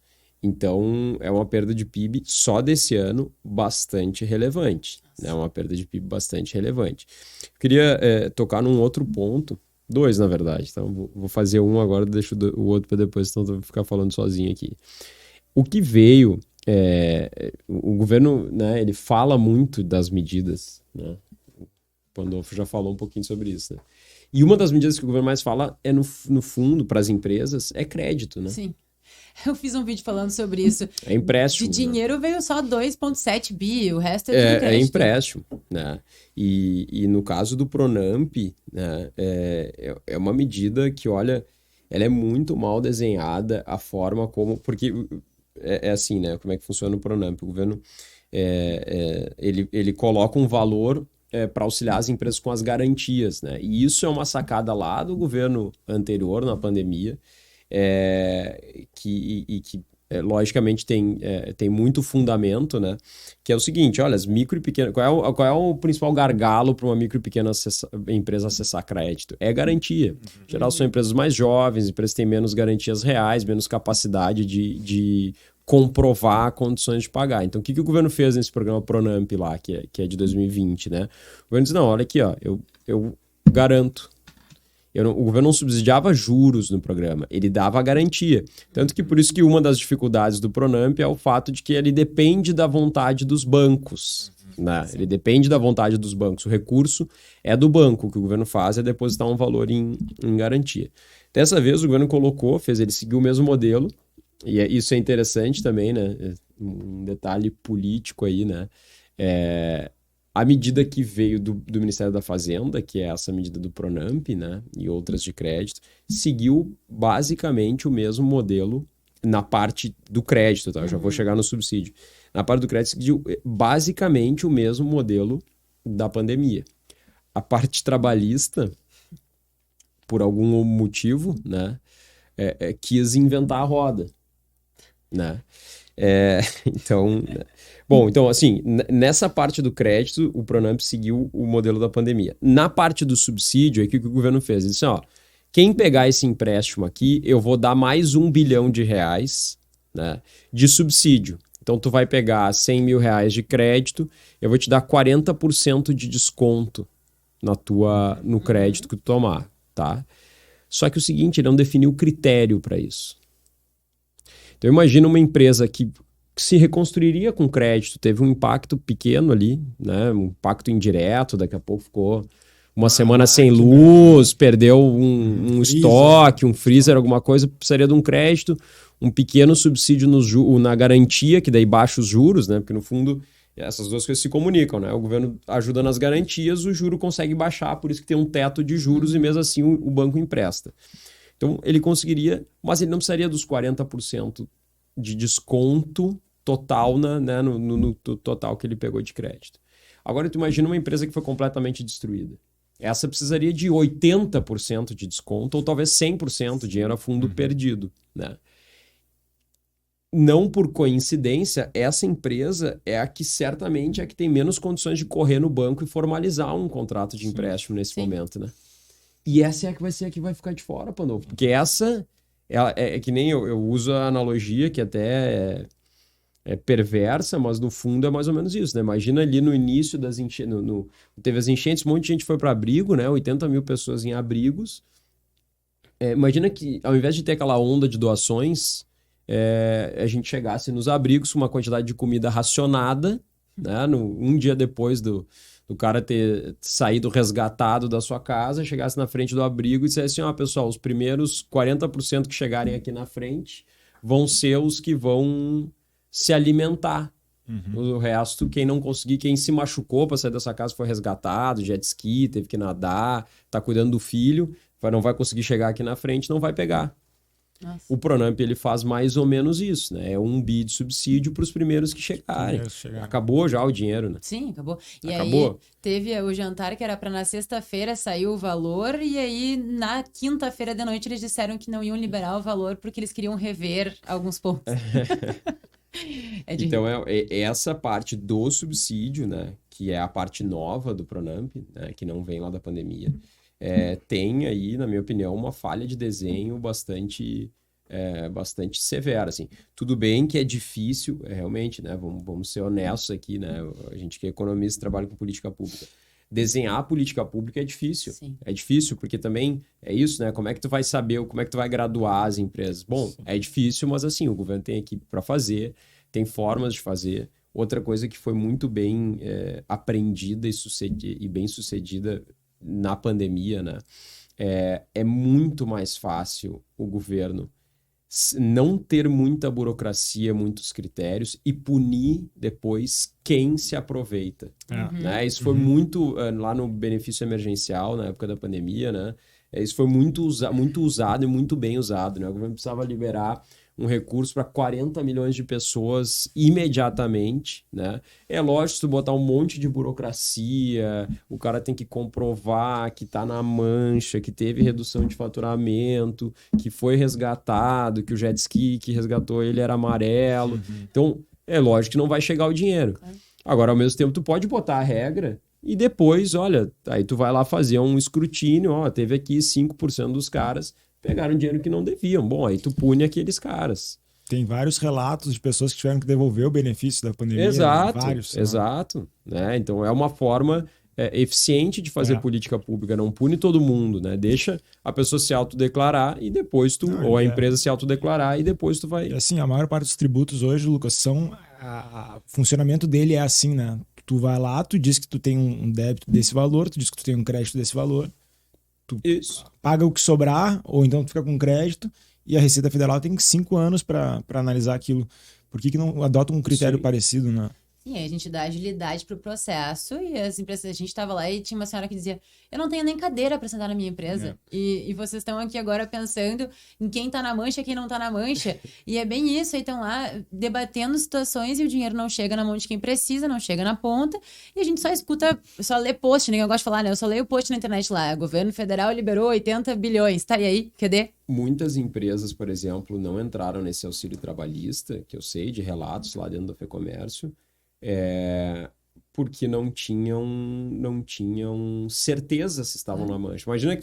Então, é uma perda de PIB só desse ano bastante relevante. É uma perda de PIB bastante relevante. Queria tocar num outro ponto, 2, na verdade. Então, vou fazer um agora, deixo o outro para depois, senão eu vou ficar falando sozinho aqui. O que veio... o governo, né, ele fala muito das medidas, né? O Pandolfo já falou um pouquinho sobre isso, né? E uma das medidas que o governo mais fala é, no fundo, para as empresas, é crédito, né? Sim. Eu fiz um vídeo falando sobre isso. É empréstimo. De dinheiro, né? Veio só 2,7 bi, o resto é tudo crédito. É empréstimo, né? E no caso do Pronamp, né, é uma medida que, olha, ela é muito mal desenhada, a forma como... Porque é assim, né? Como é que funciona o Pronamp? O governo, ele coloca um valor para auxiliar as empresas com as garantias, né? E isso é uma sacada lá do governo anterior, na pandemia, que logicamente tem muito fundamento, né? Que é o seguinte, olha, as micro e pequenas... Qual é o principal gargalo para uma micro e pequena empresa acessar crédito? É garantia. Em geral, são empresas mais jovens, empresas que têm menos garantias reais, menos capacidade de comprovar condições de pagar. Então, o que o governo fez nesse programa Pronamp lá, que é de 2020, né? O governo disse, não, olha aqui, ó, eu garanto. O governo não subsidiava juros no programa, ele dava a garantia. Tanto que por isso que uma das dificuldades do Pronamp é o fato de que ele depende da vontade dos bancos. Né? Ele depende da vontade dos bancos. O recurso é do banco. O que o governo faz é depositar um valor em garantia. Dessa vez o governo ele seguiu o mesmo modelo, e isso é interessante também, né? Um detalhe político aí, né? A medida que veio do Ministério da Fazenda, que é essa medida do Pronamp, né, e outras de crédito, seguiu basicamente o mesmo modelo na parte do crédito, tá? Eu já vou chegar no subsídio. Na parte do crédito, seguiu basicamente o mesmo modelo da pandemia. A parte trabalhista, por algum motivo, né, quis inventar a roda, né? Então... Bom, então, assim, nessa parte do crédito, o Pronamp seguiu o modelo da pandemia. Na parte do subsídio, é o que o governo fez? Ele disse, ó, quem pegar esse empréstimo aqui, eu vou dar mais R$1 bilhão, né, de subsídio. Então, tu vai pegar R$100 mil de crédito, eu vou te dar 40% de desconto no crédito que tu tomar, tá? Só que o seguinte, ele não definiu critério para isso. Então, imagina uma empresa que se reconstruiria com crédito, teve um impacto pequeno ali, né? Um impacto indireto, daqui a pouco ficou uma semana sem luz, perdeu um estoque, um freezer, alguma coisa, precisaria de um crédito, um pequeno subsídio na garantia, que daí baixa os juros, né? Porque no fundo essas duas coisas se comunicam, né? O governo ajuda nas garantias, o juro consegue baixar, por isso que tem um teto de juros e mesmo assim o banco empresta. Então ele conseguiria, mas ele não precisaria dos 40% de desconto total no total que ele pegou de crédito. Agora tu imagina uma empresa que foi completamente destruída. Essa precisaria de 80% de desconto ou talvez 100% dinheiro a fundo perdido, né? Não por coincidência, essa empresa é a que certamente é a que tem menos condições de correr no banco e formalizar um contrato de empréstimo nesse momento, né? E essa é a que vai ser a que vai ficar de fora, Pandolfo. Porque essa é que nem eu uso a analogia que até é perversa, mas no fundo é mais ou menos isso, né? Imagina ali no início das enchentes, teve as enchentes, um monte de gente foi para abrigo, né? 80 mil pessoas em abrigos. Imagina que ao invés de ter aquela onda de doações, a gente chegasse nos abrigos com uma quantidade de comida racionada, né? Um dia depois do cara ter saído resgatado da sua casa, chegasse na frente do abrigo e dissesse assim, pessoal, os primeiros 40% que chegarem aqui na frente vão ser os que vão se alimentar. O resto, quem não conseguir, quem se machucou para sair dessa casa foi resgatado, jet ski, teve que nadar, tá cuidando do filho, não vai conseguir chegar aqui na frente, não vai pegar. Nossa. O Pronamp, ele faz mais ou menos isso, né? É 1 bi de subsídio para os primeiros que chegarem. Acabou já o dinheiro, né? Sim, acabou. E acabou. Aí teve o jantar que era para na sexta-feira sair o valor e aí na quinta-feira de noite eles disseram que não iam liberar o valor porque eles queriam rever alguns pontos. É de Então, é essa parte do subsídio, né, que é a parte nova do Pronamp, né, que não vem lá da pandemia, tem aí, na minha opinião, uma falha de desenho bastante severa, assim. Tudo bem que é difícil, realmente, né, vamos ser honestos aqui, né, a gente que é economista trabalha com política pública. Desenhar a política pública é difícil. Sim. É difícil, porque também é isso, né? Como é que tu vai saber, como é que tu vai graduar as empresas? Bom, é difícil, mas assim, o governo tem equipe para fazer, tem formas de fazer. Outra coisa que foi muito bem aprendida e bem sucedida na pandemia, né? É muito mais fácil o governo não ter muita burocracia, muitos critérios e punir depois quem se aproveita. Né? Isso foi muito lá no benefício emergencial, na época da pandemia, né? Isso foi muito usado e muito bem usado. Né? O governo precisava liberar um recurso para 40 milhões de pessoas imediatamente, né? É lógico, se tu botar um monte de burocracia, o cara tem que comprovar que está na mancha, que teve redução de faturamento, que foi resgatado, que o jet ski que resgatou ele era amarelo. Então, é lógico que não vai chegar o dinheiro. Agora, ao mesmo tempo, tu pode botar a regra e depois, olha, aí tu vai lá fazer um escrutínio, ó, teve aqui 5% dos caras pegaram dinheiro que não deviam. Bom, aí tu pune aqueles caras. Tem vários relatos de pessoas que tiveram que devolver o benefício da pandemia. Exato, vários, exato. Né? Então é uma forma eficiente de fazer política pública. Não pune todo mundo, né? Deixa a pessoa se autodeclarar e depois tu... ou a empresa se autodeclarar e depois tu vai... E assim, a maior parte dos tributos hoje, Lucas, são... O funcionamento dele é assim, né? Tu vai lá, tu diz que tu tem um débito desse valor, tu diz que tu tem um crédito desse valor. Tu paga o que sobrar, ou então tu fica com crédito, e a Receita Federal tem 5 anos para analisar aquilo. Por que não adota um critério parecido, né? Sim, aí a gente dá agilidade pro processo e as empresas, a gente estava lá e tinha uma senhora que dizia, eu não tenho nem cadeira para sentar na minha empresa. E vocês estão aqui agora pensando em quem tá na mancha e quem não tá na mancha. E é bem isso, aí estão lá debatendo situações e o dinheiro não chega na mão de quem precisa, não chega na ponta. E a gente só escuta, só lê post, ninguém gosta de falar, né? Eu só leio post na internet lá, o governo federal liberou 80 bilhões. Tá, e aí? Cadê? Muitas empresas, por exemplo, não entraram nesse auxílio trabalhista, que eu sei de relatos lá dentro do FEComércio, porque não tinham certeza se estavam na mancha. Imagina que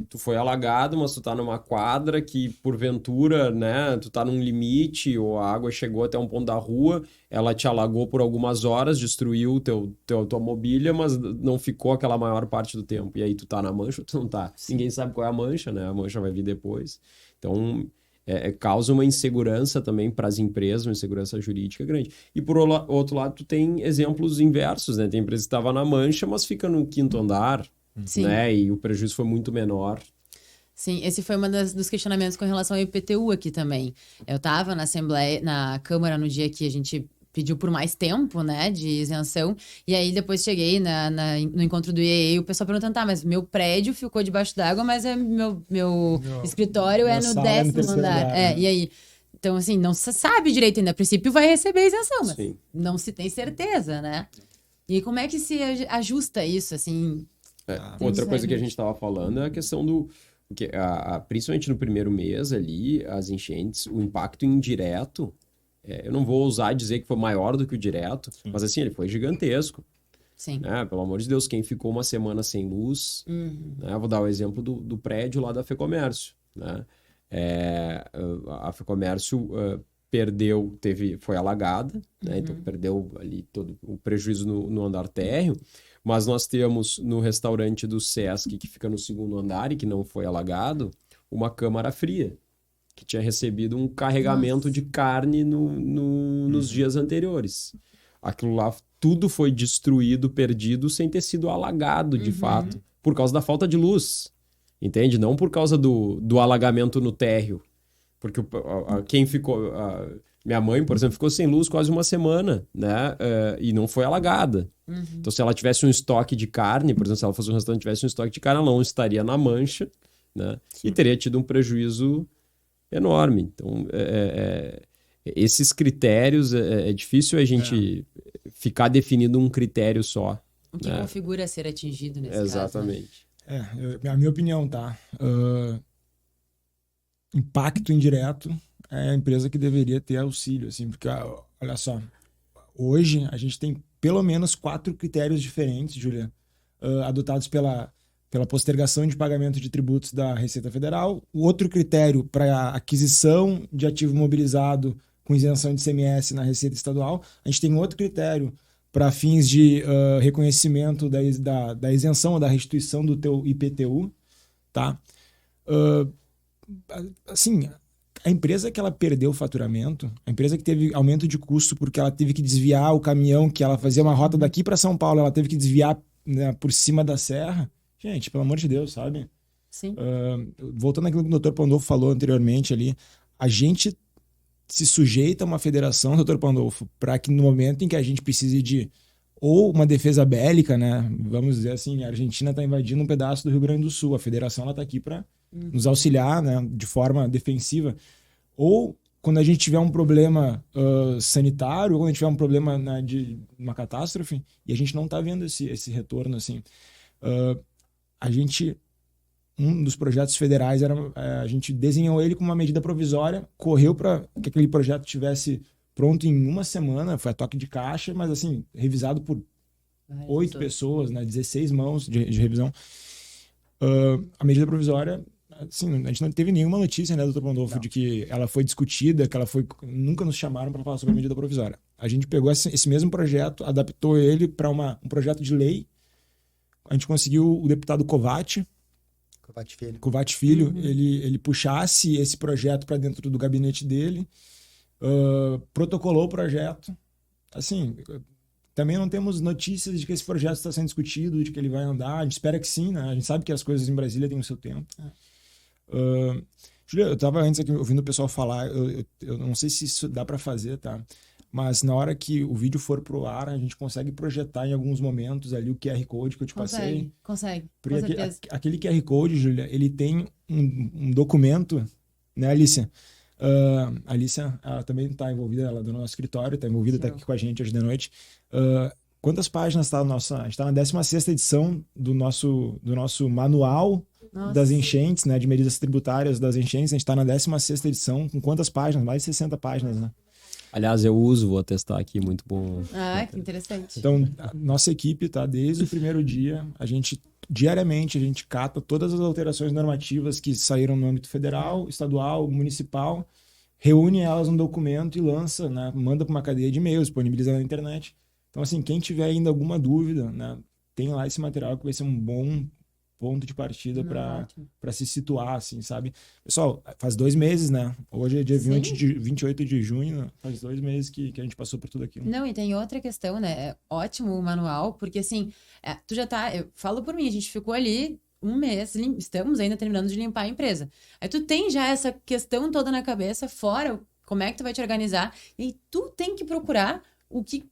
tu foi alagado, mas tu tá numa quadra que, porventura, né, tu tá num limite, ou a água chegou até um ponto da rua, ela te alagou por algumas horas, destruiu tua mobília, mas não ficou aquela maior parte do tempo. E aí tu tá na mancha ou tu não tá? Sim. Ninguém sabe qual é a mancha, né? A mancha vai vir depois. Então... causa uma insegurança também para as empresas, uma insegurança jurídica grande. E por outro lado, tu tem exemplos inversos, né? Tem empresa que estava na mancha, mas fica no 5º andar, né? E o prejuízo foi muito menor. Sim, esse foi um dos questionamentos com relação ao IPTU aqui também. Eu estava na Assembleia, na Câmara, no dia que a gente pediu por mais tempo, né, de isenção, e aí depois cheguei no encontro do IEE e o pessoal perguntando, tá, mas meu prédio ficou debaixo d'água, mas meu escritório é no 10º andar. E aí? Então, assim, não se sabe direito ainda. A princípio vai receber isenção, mas não se tem certeza, né? E como é que se ajusta isso, assim? Outra coisa que a gente estava falando é a questão do... Porque principalmente no primeiro mês ali, as enchentes, o impacto indireto, eu não vou ousar dizer que foi maior do que o direto, mas assim, ele foi gigantesco. Sim. Né? Pelo amor de Deus, quem ficou uma semana sem luz, né? Vou dar o exemplo do prédio lá da FEComércio, né? A FEComércio foi alagada, né? Então perdeu ali todo o prejuízo no andar térreo, mas nós temos no restaurante do Sesc, que fica no 2º andar e que não foi alagado, uma câmara fria, que tinha recebido um carregamento de carne nos dias anteriores. Aquilo lá, tudo foi destruído, perdido, sem ter sido alagado, de fato, por causa da falta de luz. Entende? Não por causa do alagamento no térreo. Porque quem ficou... minha mãe, por exemplo, ficou sem luz quase uma semana, né? E não foi alagada. Então, se ela tivesse um estoque de carne, por exemplo, se ela fosse um restaurante e tivesse um estoque de carne, ela não estaria na mancha, né? E teria tido um prejuízo enorme. Então, esses critérios, é difícil a gente ficar definindo um critério só. O que configura ser atingido nesse Exatamente. caso, né? A minha opinião, tá? Impacto indireto, é a empresa que deveria ter auxílio, assim, porque, olha só, hoje a gente tem pelo menos 4 critérios diferentes, Júlia, adotados pela postergação de pagamento de tributos da Receita Federal, o outro critério para aquisição de ativo imobilizado com isenção de ICMS na Receita Estadual, a gente tem outro critério para fins de reconhecimento da isenção ou da restituição do teu IPTU, tá? Assim, a empresa que ela perdeu o faturamento, a empresa que teve aumento de custo porque ela teve que desviar o caminhão, que ela fazia uma rota daqui para São Paulo, ela teve que desviar, né, por cima da serra. Gente, pelo amor de Deus, sabe? Sim. Voltando àquilo que o Dr. Pandolfo falou anteriormente ali, a gente se sujeita a uma federação, Dr. Pandolfo, para que no momento em que a gente precise de ou uma defesa bélica, né? Vamos dizer assim, a Argentina está invadindo um pedaço do Rio Grande do Sul, a federação está aqui para nos auxiliar, né, de forma defensiva. Ou quando a gente tiver um problema sanitário, ou quando a gente tiver um problema, né, de uma catástrofe, e a gente não está vendo esse retorno, assim. Um dos projetos federais a gente desenhou ele como uma medida provisória, correu para que aquele projeto tivesse pronto em uma semana, foi a toque de caixa, mas assim, revisado por 8 pessoas, né, 16 mãos de revisão. A medida provisória, assim, a gente não teve nenhuma notícia, né, Dr. Pandolfo, de que ela foi discutida, que ela foi... Nunca nos chamaram para falar sobre a medida provisória. A gente pegou esse mesmo projeto, adaptou ele para um projeto de lei. A gente conseguiu o deputado Covatti Filho, ele puxasse esse projeto para dentro do gabinete dele, protocolou o projeto. Assim, também não temos notícias de que esse projeto está sendo discutido, de que ele vai andar. A gente espera que sim, né? A gente sabe que as coisas em Brasília têm o seu tempo. Júlia, eu estava antes aqui ouvindo o pessoal falar, eu não sei se isso dá para fazer, tá? Mas na hora que o vídeo for pro ar, a gente consegue projetar em alguns momentos ali o QR Code que eu te passei. Consegue, porque com certeza. Aquele QR Code, Júlia, ele tem um documento, né, Alicia? A Alicia, ela também está envolvida, ela é do nosso escritório, está envolvida, está aqui com a gente hoje de noite. Quantas páginas está a nossa... A gente está na 16ª edição do nosso manual das enchentes, né, de medidas tributárias das enchentes. A gente está na 16ª edição. Com quantas páginas? Mais de 60 páginas, né? Aliás, eu uso, vou testar aqui, muito bom. Que interessante. Então, a nossa equipe, tá, desde o primeiro dia, diariamente, a gente cata todas as alterações normativas que saíram no âmbito federal, estadual, municipal, reúne elas num documento e lança, né, manda para uma cadeia de e-mails, disponibiliza na internet. Então, assim, quem tiver ainda alguma dúvida, né, tem lá esse material que vai ser um bom ponto de partida para se situar, assim, sabe? Pessoal, faz 2 meses, né? Hoje é dia 28 de junho, faz 2 meses que a gente passou por tudo aquilo. Não, e tem outra questão, né? É ótimo o manual, porque assim, tu já tá... Eu falo por mim, a gente ficou ali 1 mês, estamos ainda terminando de limpar a empresa. Aí tu tem já essa questão toda na cabeça, fora como é que tu vai te organizar, e aí tu tem que procurar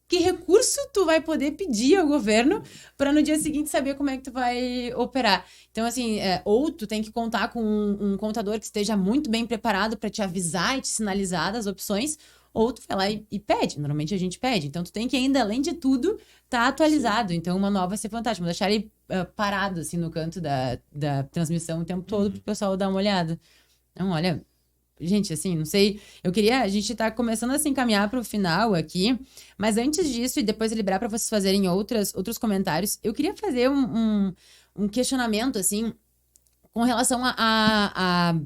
que recurso tu vai poder pedir ao governo para no dia seguinte saber como é que tu vai operar. Então, assim, ou tu tem que contar com um contador que esteja muito bem preparado para te avisar e te sinalizar das opções, ou tu vai lá e pede. Normalmente a gente pede. Então, tu tem que ainda, além de tudo, tá atualizado. Sim. Então, uma nova vai ser fantástica. Vou deixar ele parado, assim, no canto da transmissão o tempo todo pro pessoal dar uma olhada. Então, olha... Gente, assim, não sei, a gente tá começando a se encaminhar para o final aqui, mas antes disso, e depois liberar para vocês fazerem outros comentários, eu queria fazer um questionamento, assim, com relação a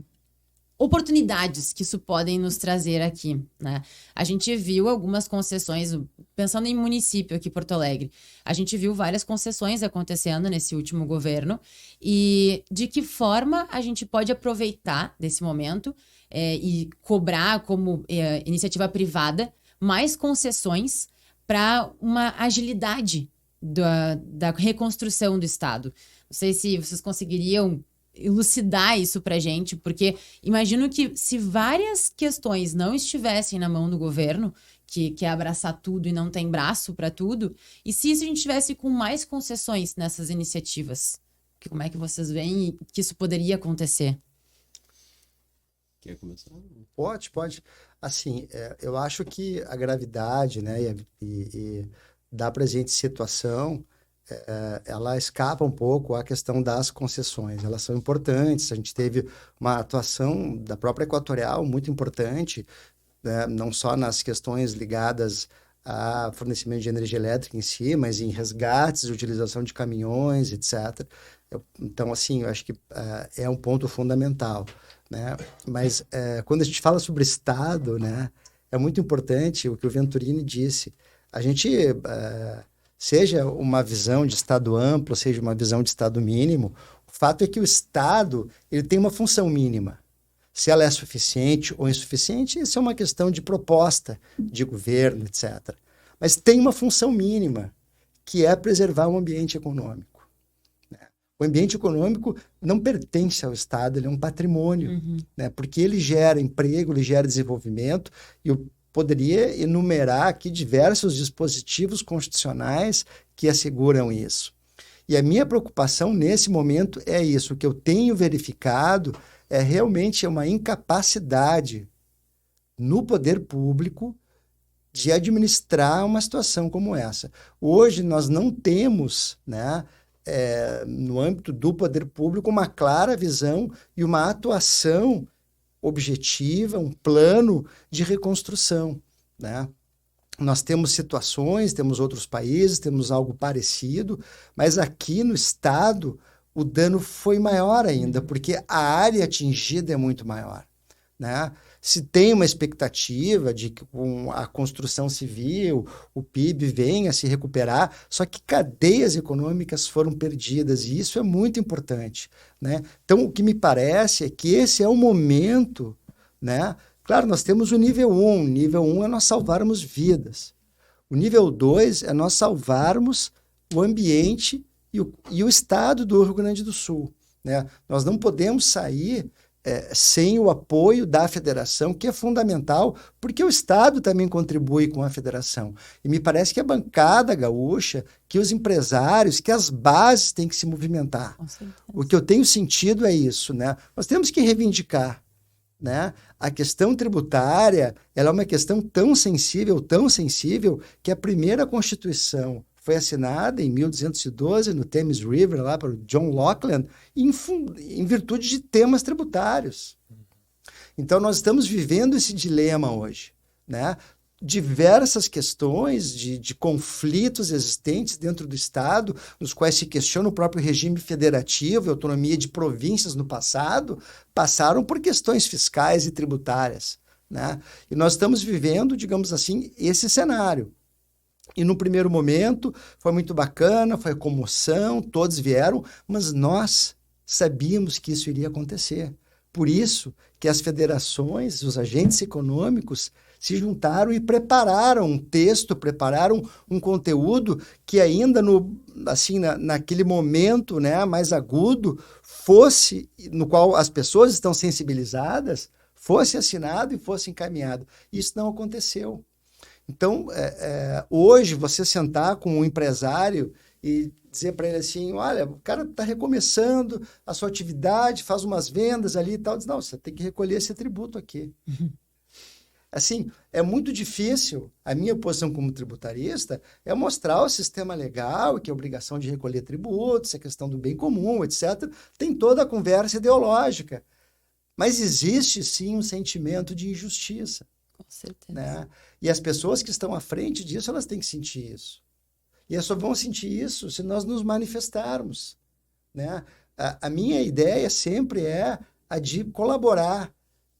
oportunidades que isso podem nos trazer aqui, né? A gente viu algumas concessões, pensando em município aqui, Porto Alegre, a gente viu várias concessões acontecendo nesse último governo, e de que forma a gente pode aproveitar desse momento e cobrar como iniciativa privada mais concessões para uma agilidade da reconstrução do Estado. Não sei se vocês conseguiriam elucidar isso pra gente, porque imagino que se várias questões não estivessem na mão do governo, que quer abraçar tudo e não tem braço para tudo, e se isso a gente tivesse com mais concessões nessas iniciativas, como é que vocês veem que isso poderia acontecer? Quer começar? Pode. Assim, eu acho que a gravidade, né, e da presente situação ela escapa um pouco à questão das concessões. Elas são importantes. A gente teve uma atuação da própria Equatorial muito importante, né? Não só nas questões ligadas a fornecimento de energia elétrica em si, mas em resgates, utilização de caminhões, etc. Então, assim, eu acho que é um ponto fundamental, né? Mas quando a gente fala sobre Estado, né, é muito importante o que o Venturini disse. A gente, seja uma visão de Estado amplo, seja uma visão de Estado mínimo, o fato é que o Estado ele tem uma função mínima. Se ela é suficiente ou insuficiente, isso é uma questão de proposta de governo, etc. Mas tem uma função mínima, que é preservar o ambiente econômico, né? O ambiente econômico não pertence ao Estado, ele é um patrimônio, né? Porque ele gera emprego, ele gera desenvolvimento, e eu poderia enumerar aqui diversos dispositivos constitucionais que asseguram isso. E a minha preocupação nesse momento é isso, o que eu tenho verificado é realmente uma incapacidade no poder público de administrar uma situação como essa. Hoje nós não temos, né, no âmbito do poder público, uma clara visão e uma atuação objetiva, um plano de reconstrução, né? Nós temos situações, temos outros países, temos algo parecido, mas aqui no Estado o dano foi maior ainda, porque a área atingida é muito maior, né? Se tem uma expectativa de que com a construção civil, o PIB venha a se recuperar, só que cadeias econômicas foram perdidas, e isso é muito importante, né? Então, o que me parece é que esse é o momento, né? Claro, nós temos o nível 1. O nível 1 é nós salvarmos vidas. O nível 2 é nós salvarmos o ambiente e o estado do Rio Grande do Sul, né? Nós não podemos sair sem o apoio da federação, que é fundamental, porque o Estado também contribui com a federação. E me parece que a bancada gaúcha, que os empresários, que as bases têm que se movimentar. O que eu tenho sentido é isso, né? Nós temos que reivindicar, né? A questão tributária, ela é uma questão tão sensível, que a primeira Constituição foi assinada em 1212, no Thames River, lá para o John Lockeland, em virtude de temas tributários. Então, nós estamos vivendo esse dilema hoje, né? Diversas questões de conflitos existentes dentro do Estado, nos quais se questiona o próprio regime federativo e autonomia de províncias no passado, passaram por questões fiscais e tributárias, né? E nós estamos vivendo, digamos assim, esse cenário. E no primeiro momento foi muito bacana, foi comoção, todos vieram, mas nós sabíamos que isso iria acontecer. Por isso que as federações, os agentes econômicos se juntaram e prepararam um texto, prepararam um conteúdo que ainda naquele momento, né, mais agudo, no qual as pessoas estão sensibilizadas, fosse assinado e fosse encaminhado. Isso não aconteceu. Então, hoje, você sentar com um empresário e dizer para ele assim, olha, o cara está recomeçando a sua atividade, faz umas vendas ali e tal, diz, não, você tem que recolher esse tributo aqui. Assim, é muito difícil, a minha posição como tributarista é mostrar o sistema legal, que é a obrigação de recolher tributos, a questão do bem comum, etc. Tem toda a conversa ideológica, mas existe sim um sentimento de injustiça. Com certeza. Né? E as pessoas que estão à frente disso, elas têm que sentir isso. E elas só vão sentir isso se nós nos manifestarmos. Né? A minha ideia sempre é a de colaborar.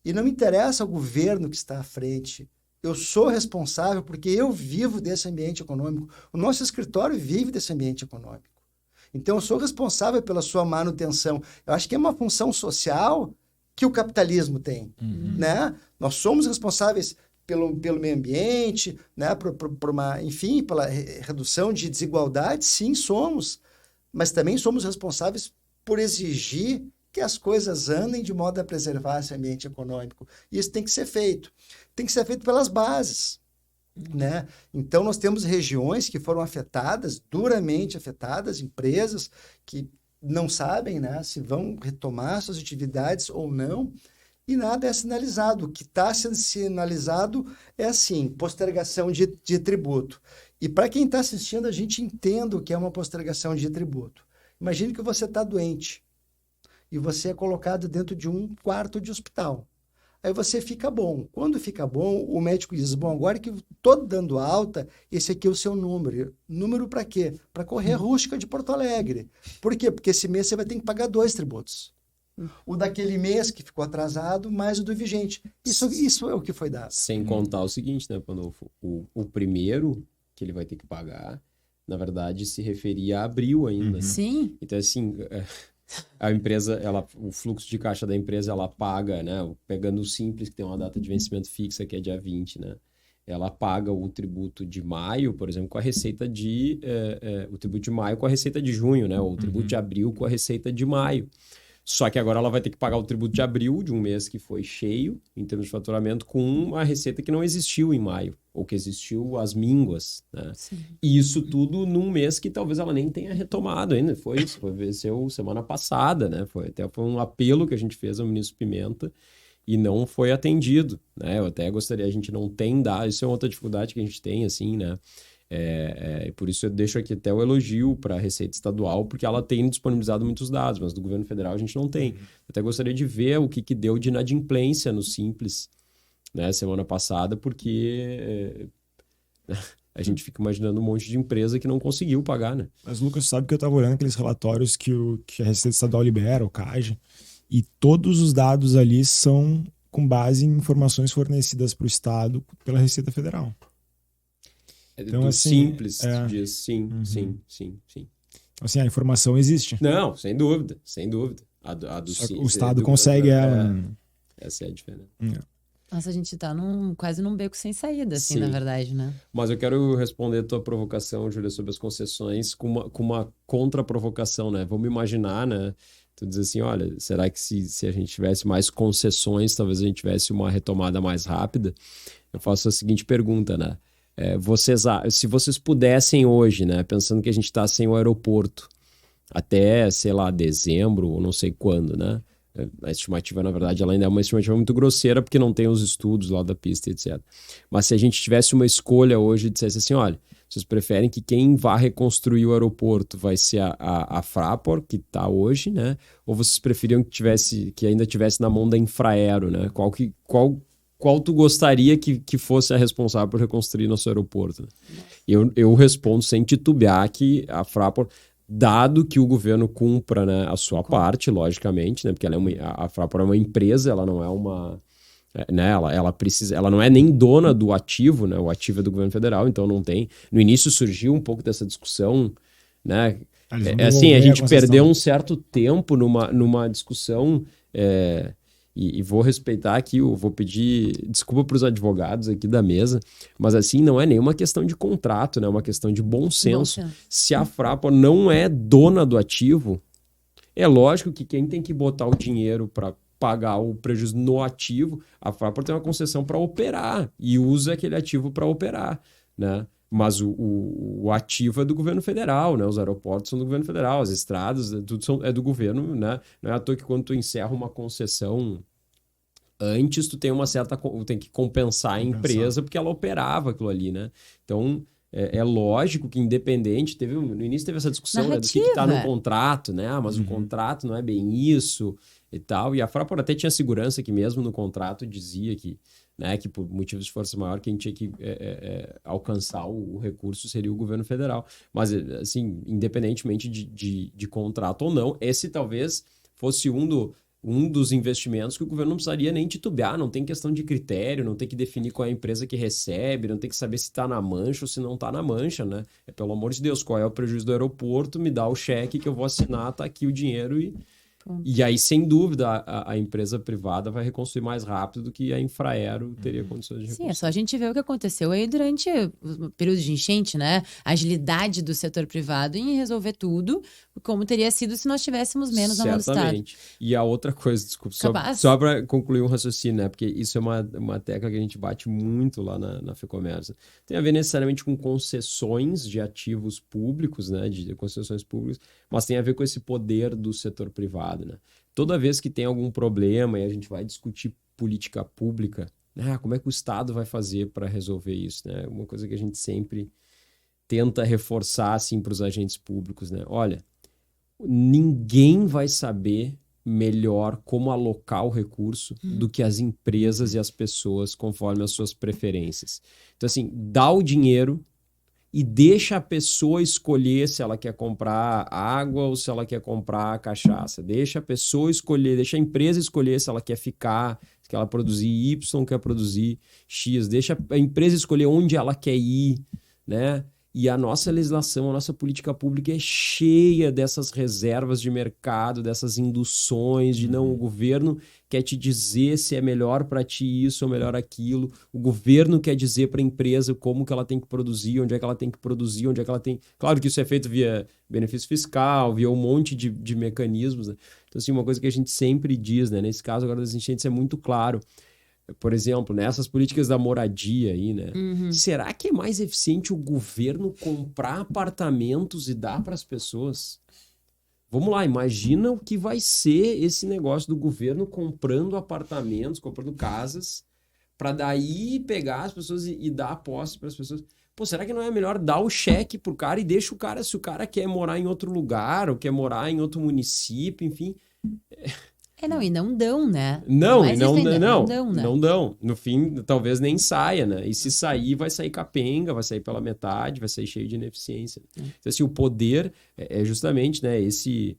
E não me interessa o governo que está à frente. Eu sou responsável porque eu vivo desse ambiente econômico. O nosso escritório vive desse ambiente econômico. Então, eu sou responsável pela sua manutenção. Eu acho que é uma função social que o capitalismo tem, né? Nós somos responsáveis pelo meio ambiente, né? Pela redução de desigualdade, sim, somos, mas também somos responsáveis por exigir que as coisas andem de modo a preservar esse ambiente econômico. Isso tem que ser feito. Tem que ser feito pelas bases, né? Então, nós temos regiões que foram afetadas, duramente afetadas, empresas que não sabem, né, se vão retomar suas atividades ou não, e nada é sinalizado. O que está sendo sinalizado é assim, postergação de tributo. E para quem está assistindo, a gente entende o que é uma postergação de tributo. Imagine que você está doente e você é colocado dentro de um quarto de hospital. Aí você fica bom. Quando fica bom, o médico diz, bom, agora que estou dando alta, esse aqui é o seu número. Número para quê? Para correr a rústica de Porto Alegre. Por quê? Porque esse mês você vai ter que pagar 2 tributos. O daquele mês que ficou atrasado, mais o do vigente. Isso é o que foi dado. Sem contar o seguinte, né, Pandolfo? O primeiro que ele vai ter que pagar, na verdade, se referia a abril ainda. Sim. Então, assim, a empresa, o fluxo de caixa da empresa, ela paga, né? Pegando o Simples, que tem uma data de vencimento fixa, que é dia 20, né? Ela paga o tributo de maio, por exemplo, com a receita de... o tributo de maio com a receita de junho, né? Ou o tributo de abril com a receita de maio. Só que agora ela vai ter que pagar o tributo de abril, de um mês que foi cheio, em termos de faturamento, com uma receita que não existiu em maio, ou que existiu as mínguas, né? E isso tudo num mês que talvez ela nem tenha retomado ainda. Venceu semana passada, né? Foi um apelo que a gente fez ao ministro Pimenta e não foi atendido, né? Eu até gostaria, a gente não tem dado, isso é outra dificuldade que a gente tem, assim, né? Por isso eu deixo aqui até o elogio para a Receita Estadual, porque ela tem disponibilizado muitos dados, mas do governo federal a gente não tem. Eu até gostaria de ver o que deu de inadimplência no Simples, né, semana passada, porque a gente fica imaginando um monte de empresa que não conseguiu pagar, né? Mas, Lucas, sabe que eu estava olhando aqueles relatórios que a Receita Estadual libera, o CAGE, e todos os dados ali são com base em informações fornecidas para o Estado pela Receita Federal. Então, assim, Simples diz sim. Assim, a informação existe. Não, sem dúvida. A do o Estado consegue ela. Essa é a diferença. Nossa, a gente tá quase num beco sem saída, assim, na verdade, né? Mas eu quero responder a tua provocação, Júlia, sobre as concessões com uma contra-provocação, né? Vamos imaginar, né? Tu diz assim, olha, será que se a gente tivesse mais concessões, talvez a gente tivesse uma retomada mais rápida? Eu faço a seguinte pergunta, né? Se vocês pudessem hoje, né, pensando que a gente está sem o aeroporto até, sei lá, dezembro ou não sei quando, né? A estimativa, na verdade, ela ainda é uma estimativa muito grosseira porque não tem os estudos lá da pista, etc. Mas se a gente tivesse uma escolha hoje e dissesse assim, olha, vocês preferem que quem vá reconstruir o aeroporto vai ser a Fraport, que está hoje, né? Ou vocês preferiam que ainda tivesse na mão da Infraero, né? Qual tu gostaria que fosse a responsável por reconstruir nosso aeroporto? Eu respondo sem titubear que a Fraport, dado que o governo cumpra, né, a sua parte, logicamente, né, porque a Fraport é uma empresa, ela não é uma... Né, ela não é nem dona do ativo, né, o ativo é do governo federal, então não tem... No início surgiu um pouco dessa discussão, né? Assim, a gente perdeu um certo tempo numa discussão... E vou respeitar aqui, vou pedir desculpa para os advogados aqui da mesa, mas assim, não é nenhuma questão de contrato, né? É uma questão de bom senso. Se a Fraport não é dona do ativo, é lógico que quem tem que botar o dinheiro para pagar o prejuízo no ativo, a Fraport tem uma concessão para operar e usa aquele ativo para operar, né? Mas o ativo é do governo federal, né? Os aeroportos são do governo federal, as estradas, tudo é do governo, né? Não é à toa que quando tu encerra uma concessão antes, tu tem que compensar a empresa porque ela operava aquilo ali, né? Então, é lógico que independente, no início teve essa discussão, né, do que está no contrato, né? Mas o contrato não é bem isso e tal. E a Fraport até tinha segurança que mesmo no contrato dizia que, né, que por motivos de força maior quem tinha que alcançar o recurso seria o governo federal. Mas, assim, independentemente de contrato ou não, esse talvez fosse um dos investimentos que o governo não precisaria nem titubear, não tem questão de critério, não tem que definir qual é a empresa que recebe, não tem que saber se está na mancha ou se não está na mancha, né? Pelo amor de Deus, qual é o prejuízo do aeroporto, me dá o cheque que eu vou assinar, tá aqui o dinheiro e aí, sem dúvida, a empresa privada vai reconstruir mais rápido do que a Infraero teria condições de reconstruir. Sim, é só a gente ver o que aconteceu aí durante o período de enchente, né? A agilidade do setor privado em resolver tudo, como teria sido se nós tivéssemos menos na mão do Estado. Certamente. E a outra coisa, desculpa, só para concluir um raciocínio, né? Porque isso é uma tecla que a gente bate muito lá na FEComércio. Tem a ver necessariamente com concessões de ativos públicos, né? De concessões públicas, mas tem a ver com esse poder do setor privado, Estado, né? Toda vez que tem algum problema e a gente vai discutir política pública, como é que o Estado vai fazer para resolver isso, né? Uma coisa que a gente sempre tenta reforçar assim, para os agentes públicos, né? Olha, ninguém vai saber melhor como alocar o recurso do que as empresas e as pessoas conforme as suas preferências. Então, assim, dá o dinheiro e deixa a pessoa escolher se ela quer comprar água ou se ela quer comprar cachaça. Deixa a pessoa escolher, deixa a empresa escolher se ela quer ficar, se ela produzir Y, quer produzir X. Deixa a empresa escolher onde ela quer ir, né? E a nossa legislação, a nossa política pública é cheia dessas reservas de mercado, dessas induções de não, o governo quer te dizer se é melhor para ti isso ou melhor aquilo. O governo quer dizer para a empresa como que ela tem que produzir, onde é que ela tem que produzir, onde é que ela tem... Claro que isso é feito via benefício fiscal, via um monte de mecanismos, né? Então, assim, uma coisa que a gente sempre diz, né? Nesse caso agora das enchentes é muito claro. Por exemplo, nessas políticas da moradia aí, né? Será que é mais eficiente o governo comprar apartamentos e dar para as pessoas? Vamos lá, imagina o que vai ser esse negócio do governo comprando apartamentos, comprando casas, para daí pegar as pessoas e dar a posse para as pessoas. Pô, será que não é melhor dar o cheque pro cara e deixa o cara, se o cara quer morar em outro lugar ou quer morar em outro município, enfim... Não, e não dão, né? Não dão, né? Não dão. No fim, talvez nem saia, né? E se sair, vai sair capenga, vai sair pela metade, vai sair cheio de ineficiência. Então, assim, o poder é justamente, né, esse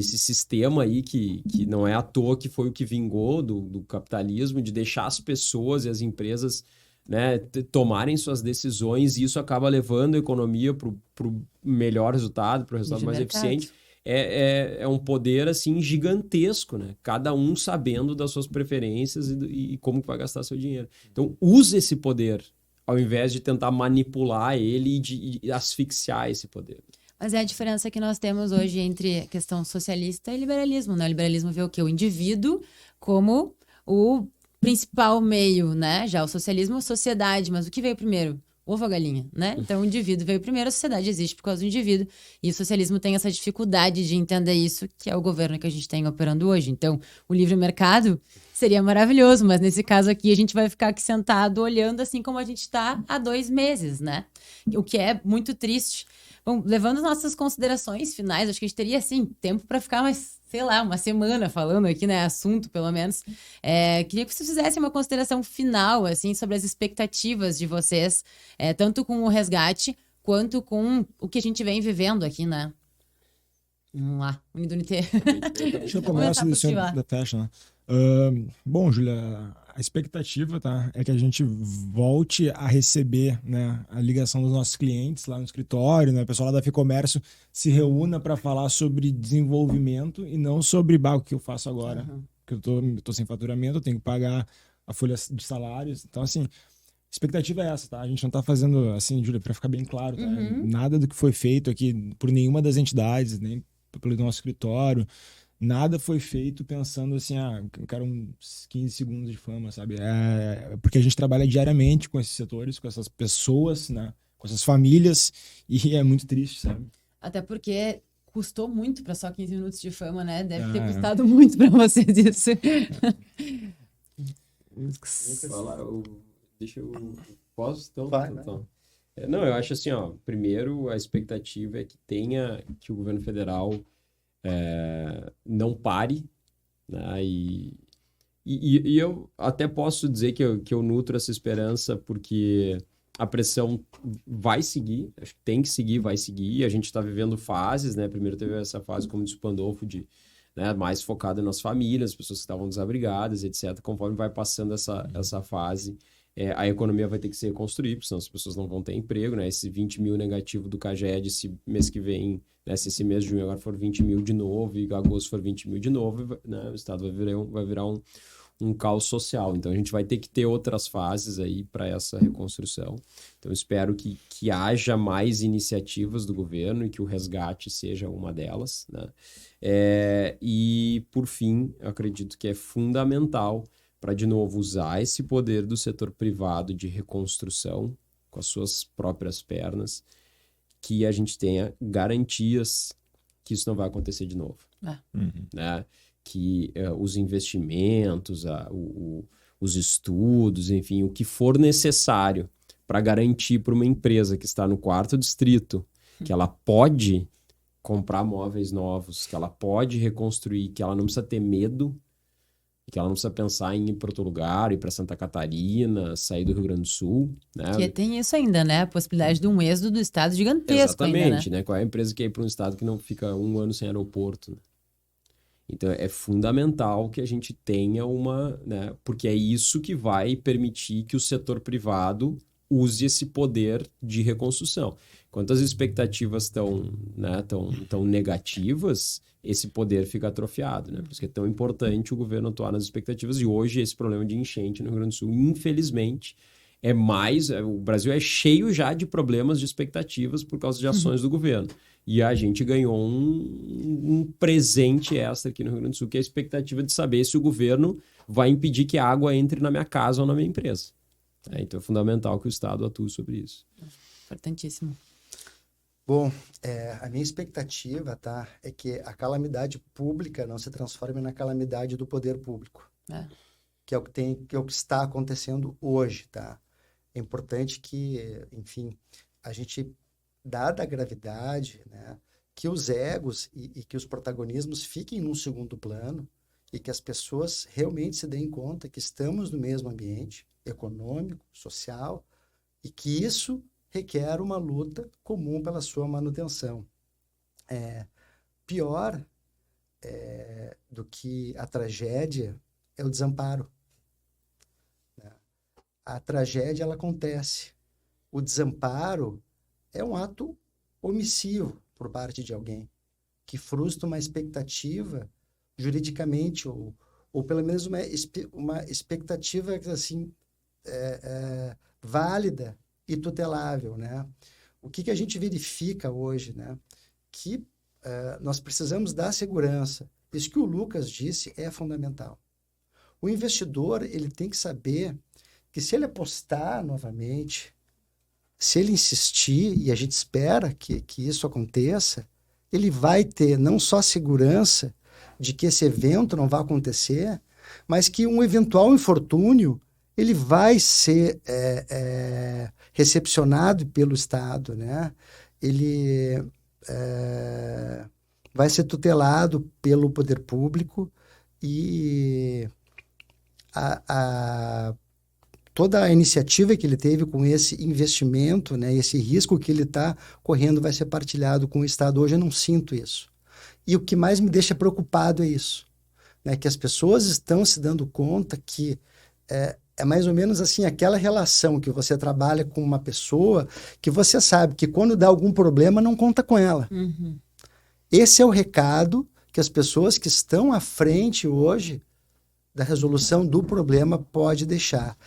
sistema aí que não é à toa que foi o que vingou do capitalismo, de deixar as pessoas e as empresas, né, tomarem suas decisões, e isso acaba levando a economia para o melhor resultado, para o resultado mais eficiente. É um poder, assim, gigantesco, né? Cada um sabendo das suas preferências e como vai gastar seu dinheiro. Então, use esse poder, ao invés de tentar manipular ele e de asfixiar esse poder. Mas é a diferença que nós temos hoje entre a questão socialista e liberalismo, né? O liberalismo vê o quê? O indivíduo como o principal meio, né? Já o socialismo, a sociedade. Mas o que veio primeiro? Ovo ou galinha, né? Então o indivíduo veio primeiro, a sociedade existe por causa do indivíduo. E o socialismo tem essa dificuldade de entender isso, que é o governo que a gente tem operando hoje. Então, o livre mercado seria maravilhoso, mas nesse caso aqui a gente vai ficar aqui sentado olhando assim como a gente está há 2 meses, né? O que é muito triste. Bom, levando nossas considerações finais, acho que a gente teria, assim, tempo para ficar mais, sei lá, uma semana falando aqui, né, assunto, pelo menos. Queria que vocês fizessem uma consideração final, assim, sobre as expectativas de vocês, tanto com o resgate, quanto com o que a gente vem vivendo aqui, né? Vamos lá, Unidunité. Deixa eu começar da Fashion, né? Bom, Júlia, a expectativa, tá, é que a gente volte a receber, né, a ligação dos nossos clientes lá no escritório, né, o pessoal lá da FEComércio se reúna para falar sobre desenvolvimento e não sobre o que eu faço agora, porque eu tô sem faturamento, eu tenho que pagar a folha de salários, então assim, a expectativa é essa, tá? A gente não tá fazendo, assim, Júlia, para ficar bem claro, tá? Nada do que foi feito aqui por nenhuma das entidades, nem pelo nosso escritório, nada foi feito pensando assim, eu quero uns 15 segundos de fama, sabe? Porque a gente trabalha diariamente com esses setores, com essas pessoas, né? Com essas famílias, e é muito triste, sabe? Até porque custou muito para só 15 minutos de fama, né? Deve ter custado muito para vocês isso. Posso? Então, Vai. Não, eu acho assim, ó, primeiro a expectativa é que o governo federal não pare, né, e eu até posso dizer que eu nutro essa esperança porque a pressão vai seguir, acho que tem que seguir, vai seguir, a gente está vivendo fases, né, primeiro teve essa fase, como disse o Pandolfo, né, mais focada nas famílias, as pessoas que estavam desabrigadas, etc. Conforme vai passando essa fase, a economia vai ter que se reconstruir, porque senão as pessoas não vão ter emprego, né? Esse 20 mil negativo do CAGED, esse mês que vem, né? Se esse mês de junho agora for 20 mil de novo e agosto for 20 mil de novo, né? O Estado vai virar um caos social. Então, a gente vai ter que ter outras fases aí para essa reconstrução. Então, espero que haja mais iniciativas do governo e que o resgate seja uma delas, né? E, por fim, eu acredito que é fundamental para, de novo, usar esse poder do setor privado de reconstrução com as suas próprias pernas, que a gente tenha garantias que isso não vai acontecer de novo. né? Que os investimentos, os estudos, enfim, o que for necessário para garantir para uma empresa que está no 4º distrito que ela pode comprar móveis novos, que ela pode reconstruir, que ela não precisa ter medo, que ela não precisa pensar em ir para outro lugar, ir para Santa Catarina, sair do Rio Grande do Sul, né? Que tem isso ainda, né? A possibilidade de um êxodo do estado gigantesco ainda, né? Exatamente, né? Qual é a empresa que quer ir para um estado que não fica 1 ano sem aeroporto, né? Então, é fundamental que a gente tenha né? Porque é isso que vai permitir que o setor privado use esse poder de reconstrução. Quando as expectativas estão, né, tão negativas, esse poder fica atrofiado, né? Por isso que é tão importante o governo atuar nas expectativas. E hoje, esse problema de enchente no Rio Grande do Sul, infelizmente, o Brasil é cheio já de problemas de expectativas por causa de ações do governo. E a gente ganhou um presente extra aqui no Rio Grande do Sul, que é a expectativa de saber se o governo vai impedir que a água entre na minha casa ou na minha empresa. Então é fundamental que o Estado atue sobre isso. Importantíssimo. Bom, a minha expectativa, tá, é que a calamidade pública não se transforme na calamidade do poder público. Que é o que está acontecendo hoje, tá? É importante que, enfim, a gente, dada a gravidade, né, que os egos e que os protagonismos fiquem num segundo plano e que as pessoas realmente se deem conta que estamos no mesmo ambiente econômico, social, e que isso requer uma luta comum pela sua manutenção. Pior do que a tragédia é o desamparo. A tragédia, ela acontece. O desamparo é um ato omissivo por parte de alguém que frustra uma expectativa juridicamente ou pelo menos uma expectativa assim, válida e tutelável, né? O que a gente verifica hoje, né? Que nós precisamos dar segurança. Isso que o Lucas disse é fundamental. O investidor, ele tem que saber que se ele apostar novamente, se ele insistir, e a gente espera que isso aconteça, ele vai ter não só segurança de que esse evento não vai acontecer, mas que um eventual infortúnio ele vai ser recepcionado pelo Estado, né? Ele vai ser tutelado pelo poder público e toda a iniciativa que ele teve com esse investimento, né, esse risco que ele está correndo vai ser partilhado com o Estado. Hoje eu não sinto isso. E o que mais me deixa preocupado é isso, né, que as pessoas estão se dando conta que é mais ou menos assim, aquela relação que você trabalha com uma pessoa que você sabe que quando dá algum problema não conta com ela. Uhum. Esse é o recado que as pessoas que estão à frente hoje da resolução do problema pode deixar.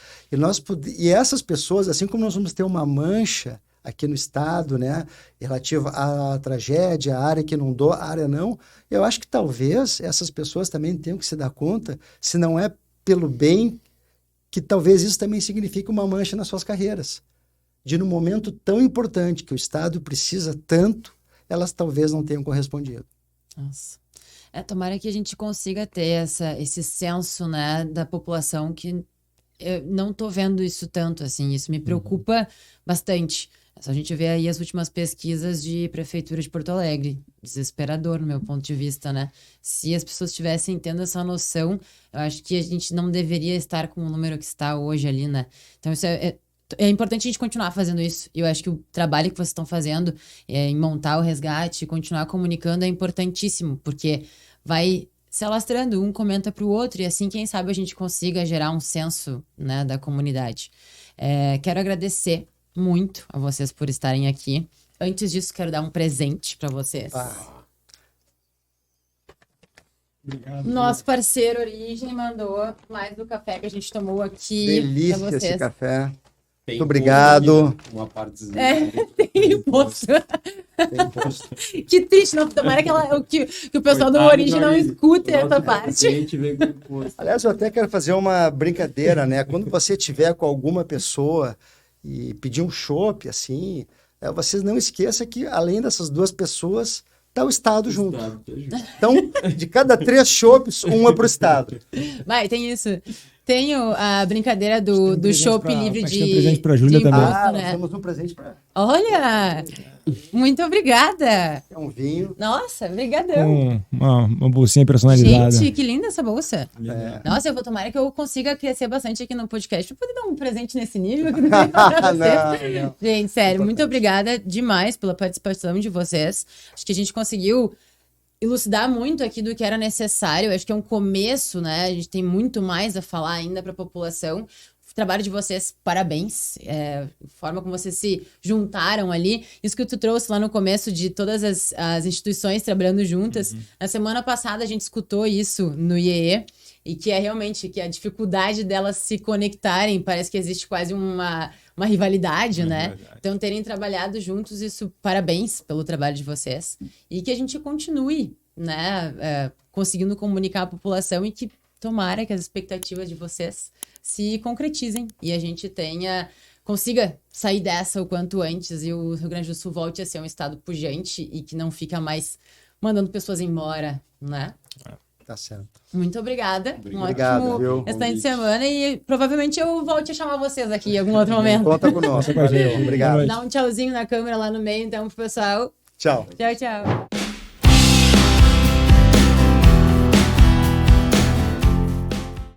E essas pessoas, assim como nós vamos ter uma mancha aqui no Estado, né, relativa à tragédia, a área que inundou, a área não, eu acho que talvez essas pessoas também tenham que se dar conta, se não é pelo bem, que talvez isso também signifique uma mancha nas suas carreiras. De num momento tão importante que o Estado precisa tanto, elas talvez não tenham correspondido. Nossa. Tomara que a gente consiga ter esse senso, né, da população que eu não estou vendo isso tanto, assim, isso me preocupa bastante. Só a gente vê aí as últimas pesquisas de Prefeitura de Porto Alegre, desesperador no meu ponto de vista, né? Se as pessoas estivessem tendo essa noção, eu acho que a gente não deveria estar com o número que está hoje ali, né? Então isso é importante a gente continuar fazendo isso. Eu acho que o trabalho que vocês estão fazendo em montar o resgate, continuar comunicando é importantíssimo, porque vai se alastrando, um comenta para o outro, e assim, quem sabe, a gente consiga gerar um senso, né, da comunidade. Quero agradecer muito a vocês por estarem aqui. Antes disso, quero dar um presente para vocês. Obrigado. Nosso parceiro Origem mandou mais do café que a gente tomou aqui. Delícia pra vocês. esse café. Tem Muito obrigado. Uma partezinha. Tem imposto. Tem imposto. Que triste, não. Tomara que o pessoal do Origem não escute essa parte. Aliás, eu até quero fazer uma brincadeira, né? Quando você tiver com alguma pessoa e pedir um chopp, assim, vocês não esqueçam que, além dessas duas pessoas, tá o Estado junto. Então, de cada 3 chopps, um é pro Estado. Vai, tem isso. Tem a brincadeira do chopp livre de, tem um presente pra Júlia de também. imposto, Nós né? temos um presente para Olha! Muito obrigada! é um vinho. Nossa, brigadão! Uma bolsinha personalizada. Gente, que linda essa bolsa. É. Nossa, eu vou tomar que eu consiga crescer bastante aqui no podcast pra poder dar um presente nesse nível que não tem pra vocês. Não. Gente, sério, muito obrigada demais pela participação de vocês. Acho que a gente conseguiu elucidar muito aqui do que era necessário. Acho que é um começo, né? A gente tem muito mais a falar ainda para a população. O trabalho de vocês, parabéns. A forma como vocês se juntaram ali. Isso que tu trouxe lá no começo de todas as instituições trabalhando juntas. Na semana passada a gente escutou isso no IEE. E que é realmente que a dificuldade delas se conectarem, parece que existe quase uma rivalidade, né? Então, terem trabalhado juntos, isso, parabéns pelo trabalho de vocês. E que a gente continue, né, conseguindo comunicar a população e que tomara que as expectativas de vocês se concretizem e a gente consiga sair dessa o quanto antes e o Rio Grande do Sul volte a ser um estado pujante e que não fica mais mandando pessoas embora, né? Tá certo. Muito obrigada. Obrigado, ótimo viu? restante de semana e provavelmente eu volte a chamar vocês aqui em algum outro momento. Conta conosco. Valeu. Obrigado. Dá um tchauzinho na câmera lá no meio, então, pro pessoal. Tchau. Tchau, tchau.